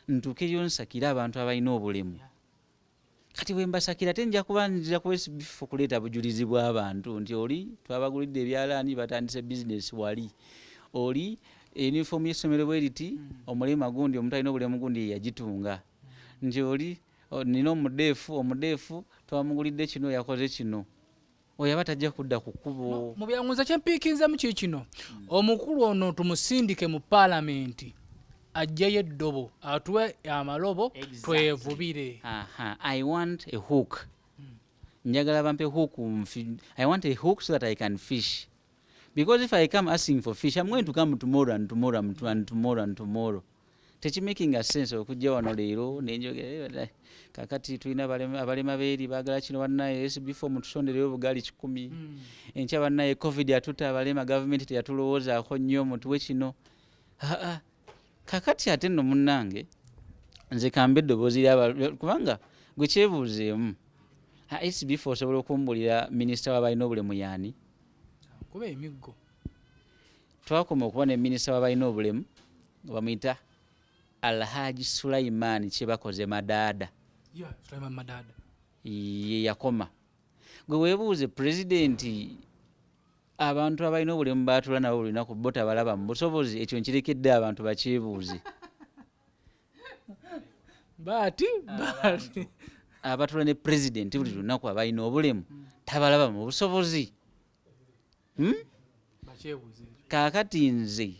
ntuukeyo nsakire abantu abalina obulemu. Kati bwe mbasakira tenja kuba nzija ku SB4 kuleeta bujulizi bw'abantu nti oli twabagulidde ebyalaani batandise bizinesi wali, oli uniform y'essomero bwe riti omulema gundi omuntu alina obulemu gundi yagitunga, nti oli nina omudeefu twamugulidde kino yakoze kino, oyo aba tajja kudda ku kkubo. Mu byanguza kyempiikinzamu kino omukulu ono tumusindike mu paalamenti ajjayo eddobo atuwe amalobo twevubire. I want a hook. Njagala bampe hook. I want a hook so that I can fish. Because if I come asking for fish, I'm going to come tomorrow and tomorrow and tomorrow and tomorrow. Techi making a sense okujja wano leero nenjogera kakati tulina abalema beeri baagala kino bannaye SB4 mutusondereyo obugaali 10. Enkya bannaye COVID yatuta abalema, government teyatulowoozaako nnyo mutuwe kino. Kakati ate nno munnange nze kambe eddoboozi kubanga gwe kyebuuzeemu SB4 osobola okumbulira minisita w'abalina obulemu yaani? Kuba emiggo. Twakoma okuba ne minisita w'abalina obulemu nga bamuyita Alhaji Sulaiman Kyebakoze Madaada. Sulaiman Madaada. Ye yakoma. Gwe weebuuze pulezidenti abantu abalina obulemu baatula nabo olunaku bo tabalaba mu busobozi, ekyo nkirekedde abantu bakyebuuze. Baati abatula ne pulezidenti buli lunaku abalina obulemu tabalaba mu busobozi. Kaakati nze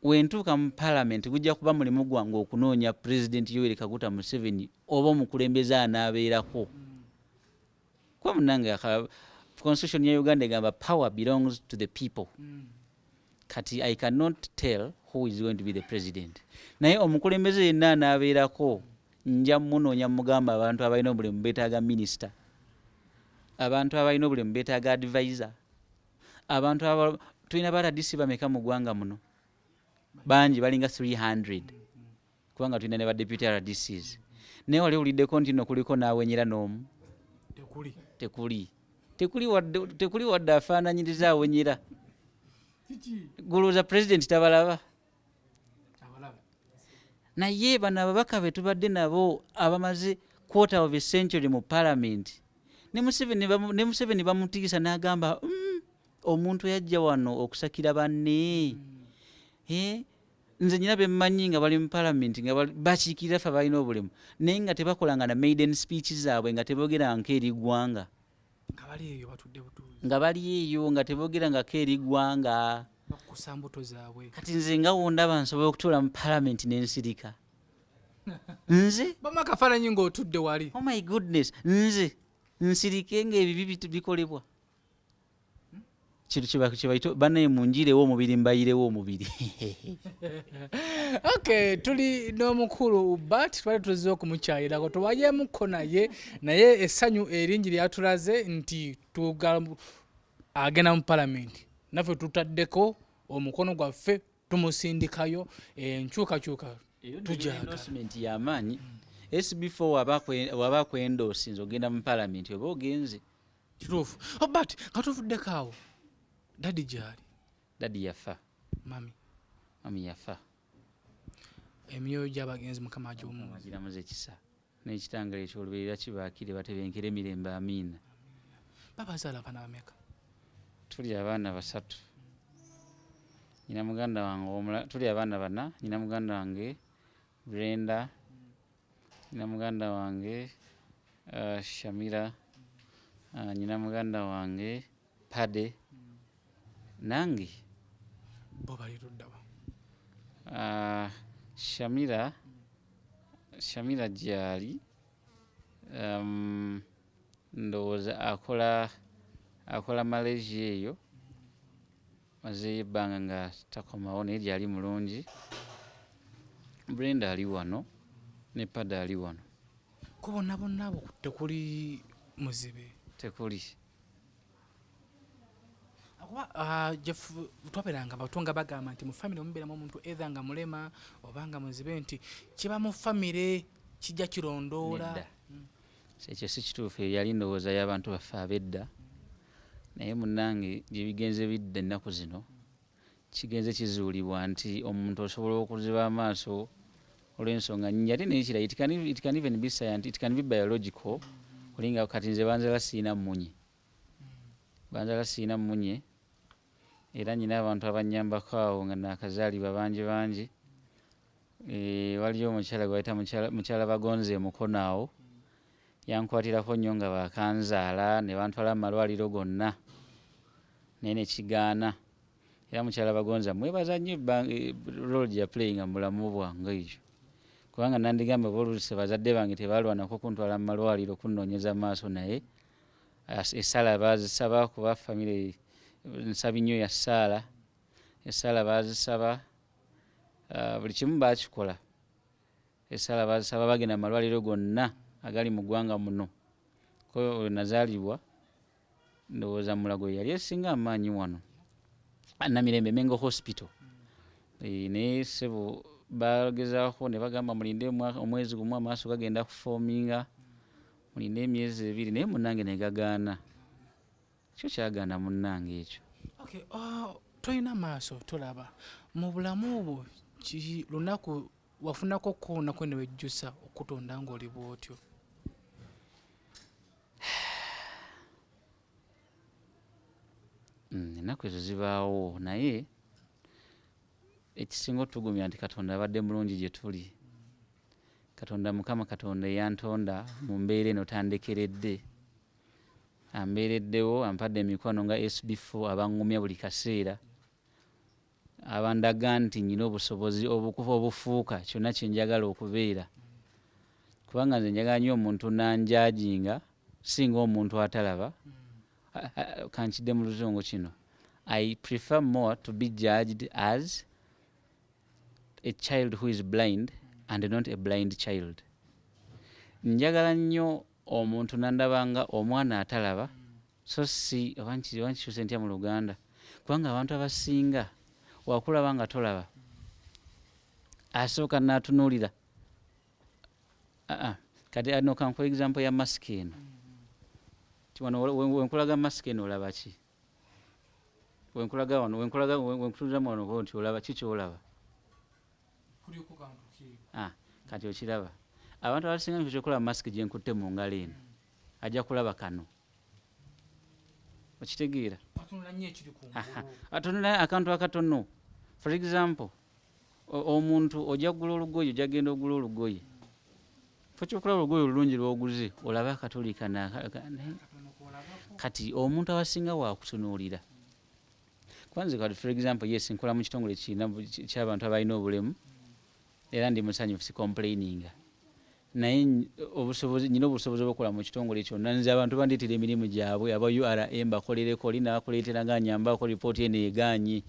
wentuuka mu paalamenti gujja kuba mulimu gwange okunoonya pulezidenti Yoweri Kaguta Museveni oba omukulembeze anaabeerako. Kuba munnange Constitution ya Uganda egamba power belongs to the people. Kati I cannot tell who is going to be the president. Naye omukulembeze yenna anaabeerako nja munoonya mugamba abantu abalina obulemu beetaaga minister, abantu abalina obulemu beetaaga advisor, abantu tulina baradisi bameka mu ggwanga muno bangi balinga 300 kubanga tulina ne ba deputy RDCs. Naye wali uliddeko nti no kuliko naawenyera n'omu? Tekuli wadde afaananyiriza awenyera. Guluza president tabalaba. Naye bano ababaka be tubadde nabo abamaze quarter of a century mu parliament, ne Museveni bamutiisa n'agamba omuntu yajja wano okusakira banne. nze nyina bemmanyi nga bali mu palamenti nga bakiikirira ffe balina obulemu naye nga tebakolanga na maiden speech zaabwe nga tebogerangako eri ggwanga nga bali eyo nga tebogerangako eri ggwanga kati nze nga wondaba nsobola okutuula mu palamenti n'ensirika nze bamakafaananyi ng'otudde wali oh my goodness nze nsirike ng'ebibi bikolebwa kintu kyebaita banaye munjirewo omubiri mbayirewo omubiri okay tuli n'omukulu but twali tuzze okumukyayirako tuwayemuko naye essanyu eringi lyatulaze nti agenda mu palamenti naffe tutaddeko omukono gwaffe tumusindikayo enkyukakyuka endorsement y'amaanyi SB4 waba kwendoosinza ogenda mu palamenti oba ogenze kituufu but nga tuvuddeko awo dadi gyali dadi yafa mami yafa emyoyo gy'abagenzi mukama agiramuze ekisa n'ekitangala ekyolubeerera kibaakire batebenkere emirembe amiina babazaala abaana bameka tuli abaana 3 nyina muganda wange tuli abaana 4 nyina muganda wange Brenda nyina muganda wange Shamira nyina muganda wange Pade nange bo bali luddawa Shamira gyali ndowooza akola Malaysia eyo mazeeyo ebbanga nga takomawo naye gyali mulungi. Brenda ali wano ne Pada ali wano. Ko bonna abo tekuli muzibe tekuli. Jeff twaberanga batonga bagamba nti mu family omubeeramu omuntu either nga mulema obanga muzibe nti kiba mu family kijja kirondoola. Ekyo si kituufu yali ndowooza y'abantu baffe ab'edda naye munnange gye bigenze bidda ennaku zino kigenze kizuulibwa nti omuntu osobola okuziba amaaso olw'ensonga nnyingi ate nekira it can even be science, it can be biological. Olinga kati nze banzala siina mmunye era nyina abantu abanyambako awo nga nakazaalibwa bangi waliyo omukyala gwaita mukyala bagonze mukono awo yankwatirako nnyo nga bakanzaala ne bantwala mu malwaliro gonna naye nekigaana era mukyala bagonza mwebaza nnyo role gya playinga mu bulamu bwange ekyo kubanga nandigamba boluusi bazadde bange tebalwanako kuntwala mu malwaliro kunnoonyeza maaso naye essaala bazisaba kuba famire nsabi nnyo ya essaala bazisaba buli kimu bakikola essaala bazisaba bagenda mu malwaliro gonna agali mu ggwanga muno ko nazaalibwa ndowooza mulago yali esinga amaanyi wano Namirembe Mengo Hospital naye sebo bagezaako ne bagamba mulinde omwezi gumu amaaso gagenda kufoominga mulinde emyezi 2 naye munnange ne gagaana kyo kyagaana munnange ekyo. Okay, tulina maaso tulaba mu bulamu bwo lunaku wafunako koona kwene wejjusa okutonda ng'oli bwotyo. Ennaku ezo zibaawo naye ekisinga otugumya nti Katonda abadde mulungi gye tuli. Katonda Mukama Katonda eyantonda mu mbeera eno tandekeredde ambeereddewo ampadde emikono nga SB4 abangumya buli kaseera abandaga nti nyina obusobozi obukufa obufuuka kyonna kye njagala okubeera kubanga nze njagala nnyo omuntu nanjajinga singa omuntu atalaba. Kankidde mu luzungu kino I prefer more to be judged as a child who is blind and not a blind child. Njagala nnyo omuntu nandabanga omwana atalaba so si wankikyuse ntya mu Luganda kubanga abantu abasinga wakulaba nga tolaba asooka n'atunuulira. Kati ano kankuwa example ya masiki eno wenkulaga masiki eno olaba ki? Wenkulaga wano wenkutunza wano nti olaba ki kyolaba? Kati okiraba abantu abasinga nkyo kyokola masiki gye nkutte mu ngalo eno ajja kulaba kano okitegeera atunula akantu akatono. For example omuntu ojja kugula olugoye ojja genda ogula olugoye fokyokulaba olugoye olulungi lwoguze olaba akatuli kati omuntu abasinga wakutunuulira kwanze kati for example yes nkola mu kitongole ky'abantu abalina obulemu era ndi musanyufu si complaining naye nyina obusobozi bwokola mu kitongole kyonna nze abantu bandeetera emirimu gyabwe aba URM bakolereko oli nabakoleetera nga nyambako ripooti eno eganye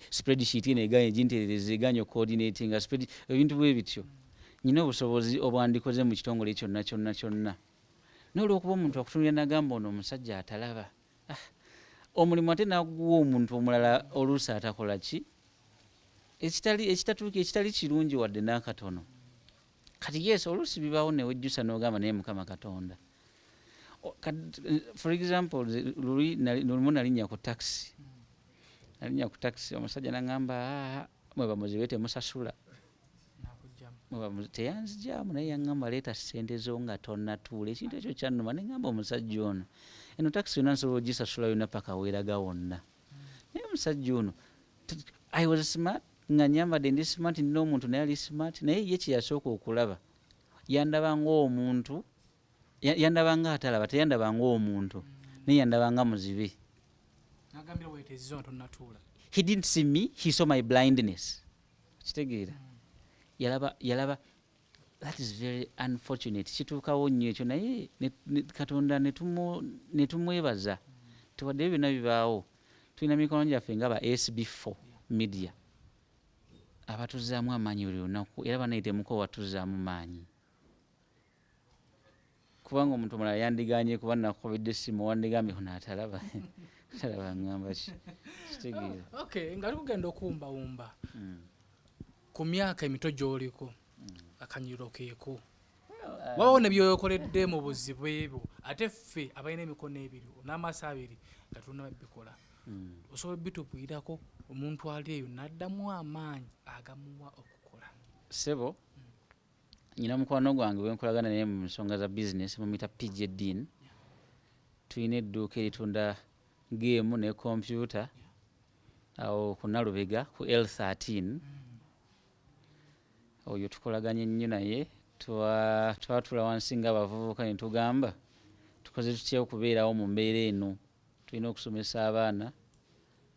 spreadsheet eno eganye ginterereza eganye coordinating ebintu bwe bityo nyina obusobozi obwandikoze mu kitongole kyonna kyonna n'olwokuba omuntu akutunulira nagamba ono omusajja atalaba omulimu ate naguwa omuntu omulala oluusi atakola ki ekitali kirungi wadde n'akatono kati yes oluusi bibaawo newejjusa n'ogamba naye Mukama Katonda for example lulimu nalinnya ku taxi omusajja nagamba mwe bamuzibe temusasula teyanzijaamu naye yaŋŋamba leeta ssente zo nga tonnatuula ekintu ekyo kyannuma ne ŋŋamba omusajja ono eno taxi yonna nsobola ogisasula yonna paka weeraga wonna naye omusajja ono I was smart nga nyambadde ndi smart nina omuntu naye ali smart naye ye kyeyasooka okulaba yandaba ng'omuntu yandaba nga atalaba teyandaba ng'omuntu naye yandaba nga muzibe he didn't see me he saw my blindness kitegeera yalaba that is very unfortunate kituukawo nnyo ekyo naye Katonda ne tumwebaza tewaddeyo byonna bibaawo tulina mikono gyaffe nga ba SB4 MEDIA abatuzaamu amaanyi buli lunaku era banayitemuko watuzaamu maanyi kubanga omuntu omulala yandiganye kuba nakubidde essimu wandigambye ono atalaba ŋŋamba ki kitegeera nga likugenda okuwumbawumba ku myaka emito gy'oliko akanyiro keeko wabawo ne byokoledde mu buzibu ebyo ate ffe abalina emikono ebiri n'amaaso abiri nga tulina babikola osobola bitupuirako omuntu ali eyo n'addamu amaanyi agamuwa okukola sebo nyina mukwano gwange wenkolagana naye mu nsonga za bizinesi mumuyita PJ Dean tulina edduuka eritunda geemu ne kompyuta awo ku Nalubega ku L13 oyo tukolaganye nnyo naye twatula wansi nga abavubuka ne tugamba tukoze tutya okubeerawo mu mbeera eno tulina okusomesa abaana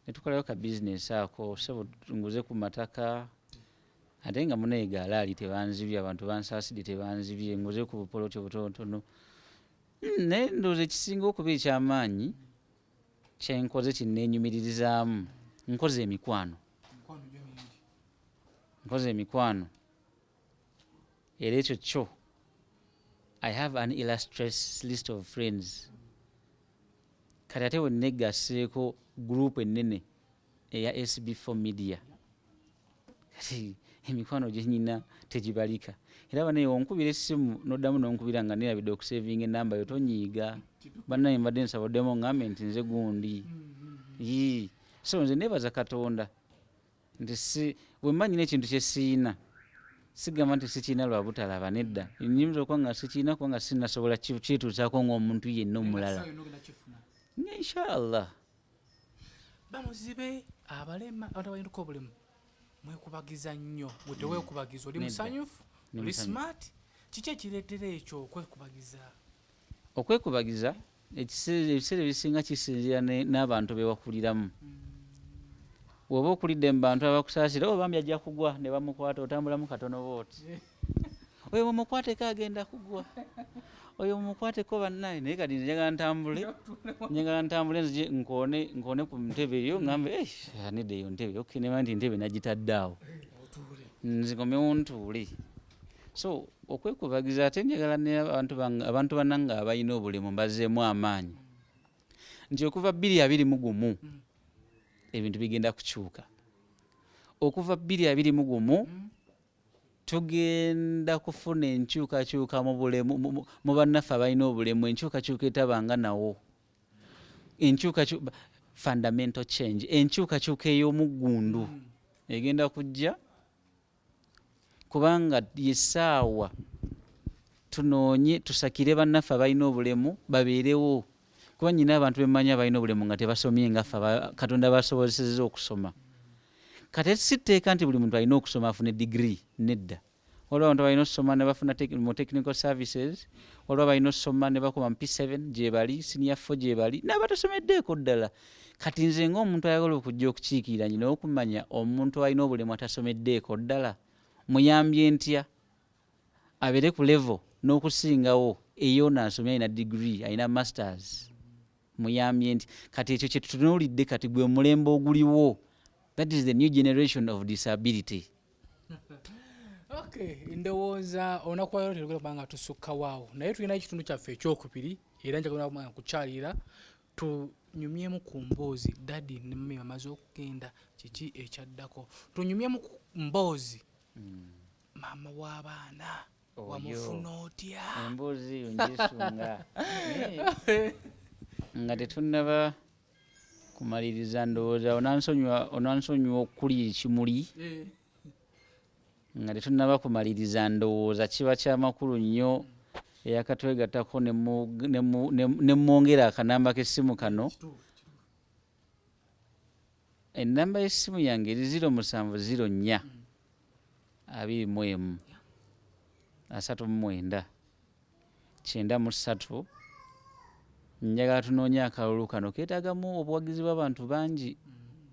ne tukolayo ka bizinesi ako sebo nguze ku mataka ate nga muneega alaali tebanzibye abantu bansaasidde tebanzibye nguze ku bupoloti obutonotono naye ndowooza ekisinga okuba ekyamaanyi kyenkoze kinnenyumiririzaamu nkoze emikwano era ekyo kyo I have an illustrious list of friends kati ate we negaseeko group ennene eya SB4 MEDIA kati emikwano gye nyina tegibalika era banaye onkubira essimu n'oddamu n'onkubira nga neerabidde okusevinga ennamba yo tonyiiga bannaye mbadde nsabaddemu ngambe nti nze gundi so nze neebaza Katonda nti bwe mba nyina ekintu kye siina sigamba nti sikiina lwa butalaba nedda nyinza okuba nga sikiina kuba nga sinasobola kyetuusaako ng'omuntu yenna omulala inshallah bamuzibe abalema abantu abalinako obulemu mwekubagiza nnyo bwe teweekubagiza oli musanyufu oli smart kiki ekireetera ekyo okwekubagiza ebiseera ebisinga kisinziira n'abantu bewakuliramu bw'oba okulidde mu bantu abakusaasira oba bambi ajja kugwa ne bamukwata otambulamu katono booti oyo mumukwateko agenda kugwa oyo mumukwateko bannaye naye kati njagala ntambule nzije nkoone ku ntebe eyo ngambe nedda eyo ntebe okinema nti ntebe nagitadde awo nzikomewo ntuule so okwekubagiza ate njagala abantu bannange abalina obulemu mbazeemu amaanyi nti okuva 2021 ebintu bigenda kukyuka okuva 2021 tugenda kufuna enkyukakyuka mu bulemu mu bannaffe abalina obulemu enkyukakyuka etabanga nawo fundamental change enkyukakyuka ey'omuggundu egenda kujja kubanga yesaawa tunoonye tusakire bannaffe abalina obulemu babeerewo kuba nyina abantu bemanya abalina obulemu nga tebasomye ngaffe Katonda basobozesezza okusoma kati sitteeka nti buli muntu alina okusoma afune degree nedda. Waliwo abantu balina okusoma ne bafuna mu technical services, waliwo balina okusoma ne bakoma mu P7 gye bali, senior 4 gye bali, n'abatasomeddeeko ddala. Kati nze ng'omuntu ayagala okujja okukiikirira nyina okumanya omuntu alina obulemu atasomeddeeko ddala muyambye ntya abeere ku level n'okusingawo eyonaasomye alina degree alina masters, muyambye nti kati ekyo kye tutunuulidde kati gwe mulembe oguliwo. That is the new generation of disability. Okay, ndowooza olunaku lwa leero terugenda kubanga tusukka waawo, naye tulina ekitundu kyaffe ekyokubiri era njagala kukyalira tunyumyemu ku mboozi. Daddy ne mami bamaze okugenda, kiki ekyaddako? Tunyumyemu ku mboozi. Maama w'abaana wamufuna otya? Emboozi eyo njesunga nga tetunnaba kumaliriza, ndowooza onansonyiwa okulya ekimuli nga tetunnaba kumaliriza, ndowooza kiba kyamakulu nnyo eyakatwegattako ne mwongera akanamba k'essimu kano. Ennamba y'essimu yange eri 0704 21 39 93. Njagala tunoonye akalulu kano keetaagamu obuwagizi bw'abantu bangi,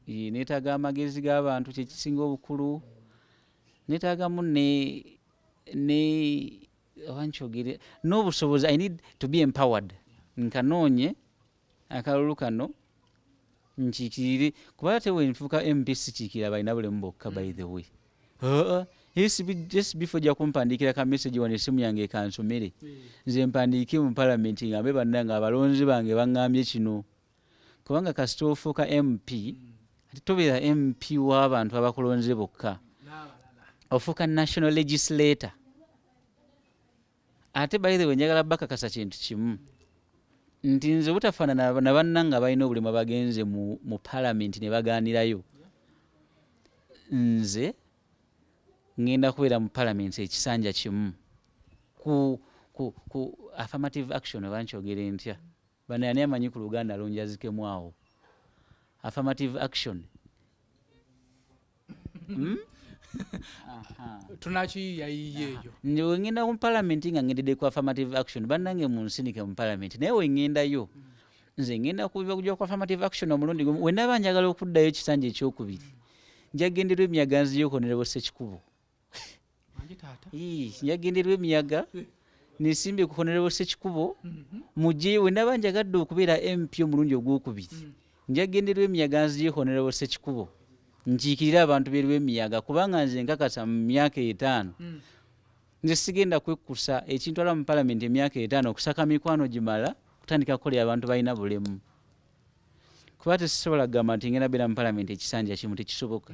neetaaga amagezi g'abantu kyekisinga obukulu, neetaagamu obankyogere n'obusobozi. I need to be empowered. Nkanoonye akalulu kano nkiikirire, kuba ate wenfuuka MP sikiikirira balina bulemu bokka. By the way, SB4 ojja kumpandiikira ka message wano essimu yange ekansomere, nze mpandiike mu palamenti ngambe bannange abalonzi bange baŋŋambye kino. Kubanga kasita ofuuka MP ate tobeera MP w'abantu abakulonze bokka, ofuuka national legislator. Ate by the way njagala bakakasa kintu kimu, nti nze butafaanana na bannange abalina obulemu abagenze mu palamenti ne bagaanirayo, nze ngenda kubeera mu palamenti ekisanja kimu ku affirmative action. Oba nkyogere ntya? Bano ani amanyi ku Luganda alonjazikemu awo affirmative action? Tunakiyiyayiya eyo. Nze wengenda mu palamenti nga ngendedde ku affirmative action, bannange munsinike mu palamenti, naye wengendayo nze ngenda kujja ku affirmative action omulundi gumu. Wenaba njagala okuddayo ekisanja ekyokubiri, njagenderwa emiyaga nzijja Honorable Ssekikubo. Njagenderwa emiyaga nesimbye ku Honorable Ssekikubo mujjeyo. Wenaba njagadde okubeera MP omulundi ogwokubiri, njagenderwa emiyaga nzijja Honorable Ssekikubo, nkiikirira abantu beerwa emiyaga, kubanga nze nkakasa mu myaka 5 nze sigenda kwekkusa ekintwala mu palamenti emyaka 5 okusaka mikwano gimala kutandika kukolera abantu balina bulemu. Kuba tekisobola kugamba nti ngenda beera mu palamenti ekisanja kimu, tekisoboka.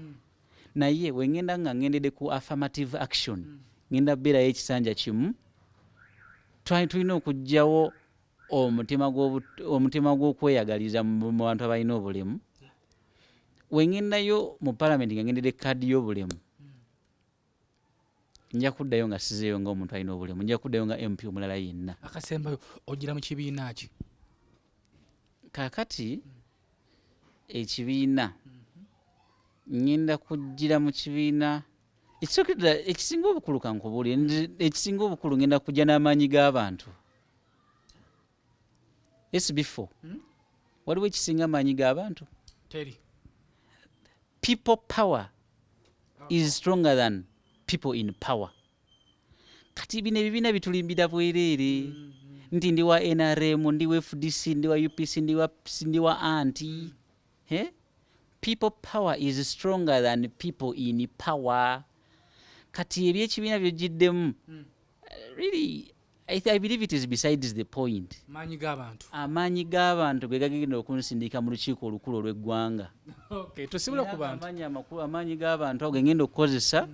Naye wengenda nga ngendedde ku affirmative action, ngenda beerayo ekisanja kimu, tulina okuggyawo omutima gw'okweyagaliza mu bantu abalina obulemu. Wengendayo mu palamenti nga ngendedde kaadi y'obulemu, nja kuddayo nga sizeeyo ng'omuntu alina obulemu, nja kuddayo nga MP omulala yenna. Akasembayo ogira mu kibiina ki? Kaakati ekibiina ngenda kujjira mu kibiina ekisinga obukulu. Kankubuulire, ekisinga obukulu ngenda kujja n'amaanyi g'abantu. SB4 waliwo ekisinga amaanyi g'abantu? Teri. People power is stronger than people in power. Kati bino ebibiina bitulimbira bwereere nti ndi wa NRM, ndi wa FDC, ndi wa UPC, ndi wa anti. People power is stronger than people in power. Kati ebyekibiina byogiddemu, really I believe it is besides the point. Amaanyi g'abantu ge gagenda okunsindika mu lukiiko olukulu olw'eggwanga. Tosibula ku bantu. Amaanyi g'abantu ago ge ngenda okukozesa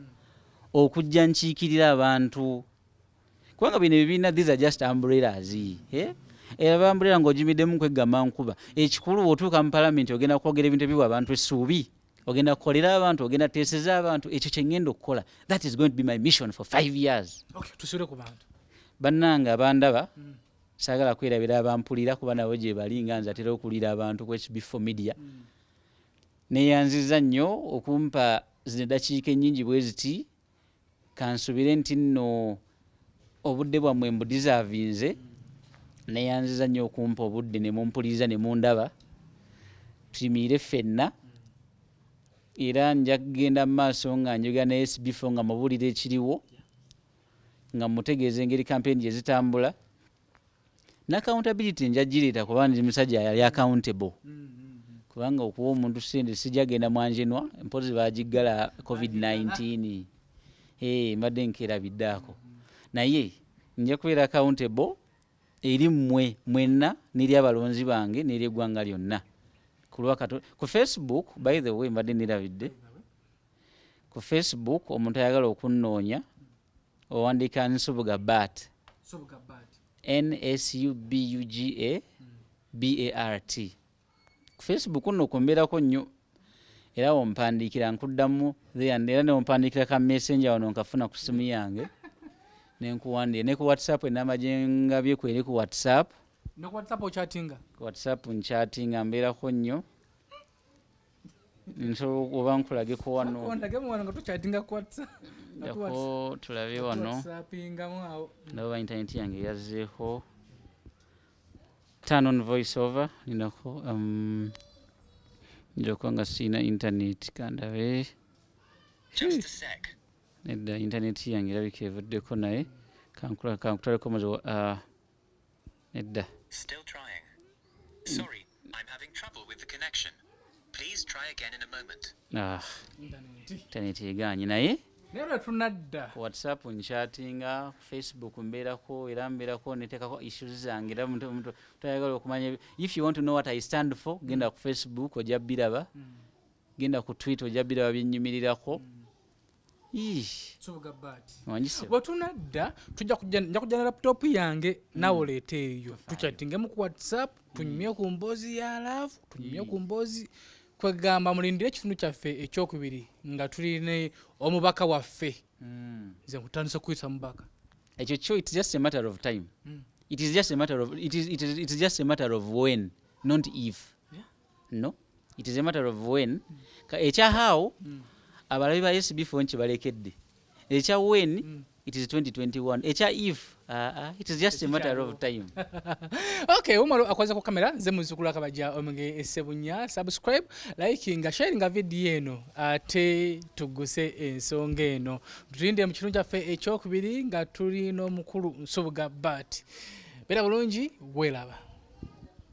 okujja nkiikirira abantu. Kubanga bino ebibiina, these are just umbrellas. Era umbrella ng'ogimiddemu kweggamba nkuba. Ekikulu bw'otuuka mu palamenti ogenda kwogera ebintu ebiwa abantu essuubi, ogenda kukolera abantu, ogenda teeseza abantu. Ekyo kye ngenda okukola. That is going to be my mission for 5 years. Tusibule ku bantu. Bannange abandaba, saagala kwerabira abampulira kuba nabo gye bali nga nze atera okuwulira abantu ku SB4 MEDIA. neyanziza nnyo okumpa zino eddakiika ennyingi bwe ziti kansubire nti nno obudde bwammwe mbudizaavinze. Neyanziza nnyo okumpa obudde ne mumpuliriza ne mundaba tuyimiire ffenna, era nja kugenda mu maaso nga njogera ne SB4 nga mubuulira ekiriwo, nga mutegeeza engeri kampeni gye zitambula. N'accountability nja gireeta kubanga ndi musajja yali accountable, kubanga okuwa omuntu ssente sijagenda mwanjenwa, mpozi baagiggala COVID-19 mbadde nkeerabiddeako, naye nja kubeera accountable eri mmwe mwenna n'eri abalonzi bange n'eri eggwanga lyonna. Ku Facebook, by the way, mbadde nirabidde ku Facebook omuntu ayagala okunnoonya owandiika Nsubuga BAT, NSUBUGA BART. Ku Facebook nno kumbeerako nnyo, era wompandiikira nkuddamu era neompandiikira ka messenger wano nkafuna ku simu yange nenkuwandiika. Ne ku WhatsApp enamba gye ngabyeku eri ku WhatsApp. No WhatsApp ochatinga? Ku WhatsApp nchatinga mbeerako nnyo. Nsobola oba nkulageko wano. Ondagemu wano nga tuchatinga ku WhatsApp. Jako tulabe wano. WhatsAppingamu awo. Ndaba internet yange yazzeeko. Turn on voice over. Ninako njoko nga sina internet kandabe. Just a sec. Nedda internet yange erabika evuddeko naye kankutaleko mazo nedda. Still trying. Sorry, I'm having trouble with the connection. Please try again in a moment. Internet eganye naye Nero tunadda. WhatsApp nchatinga, Facebook mbeerako, era mbeerako neteekako issues zange. Era muntu tayagala okumanya. If you want to know what I stand for, genda ku Facebook ojja biraba. Genda ku Twitter ojja biraba byennyumirirako. Nsubuga BAT. Watunadda tujja kujja na laptop yange nawe oleete eyo. Tuchatingemu ku WhatsApp, tunyumye ku mboozi ya love, tunyumye ku mboozi kwegamba mulindire ekitundu kyaffe ekyokubiri nga tuline omubaka waffe. Nze nkutandisa kuyisa mubaka. Ekyo kyo, it's just a matter of time. It is just a matter of it's just a matter of when, not if. No, it is a matter of when. Ekya how abalabi ba SB4 nchi balekedde. Ekya when it is 2021. Ekya if it is just a matter of time. Okay, umalo akwaza ku kamera nze muzukulu akabaja omenge esebunya. Subscribe, like nga share nga video eno ate tuguse ensonga eno. Tulinde mu kitundu kyaffe ekyokubiri nga tuli n'omukulu Nsubuga BAT. Bera bulungi welaba.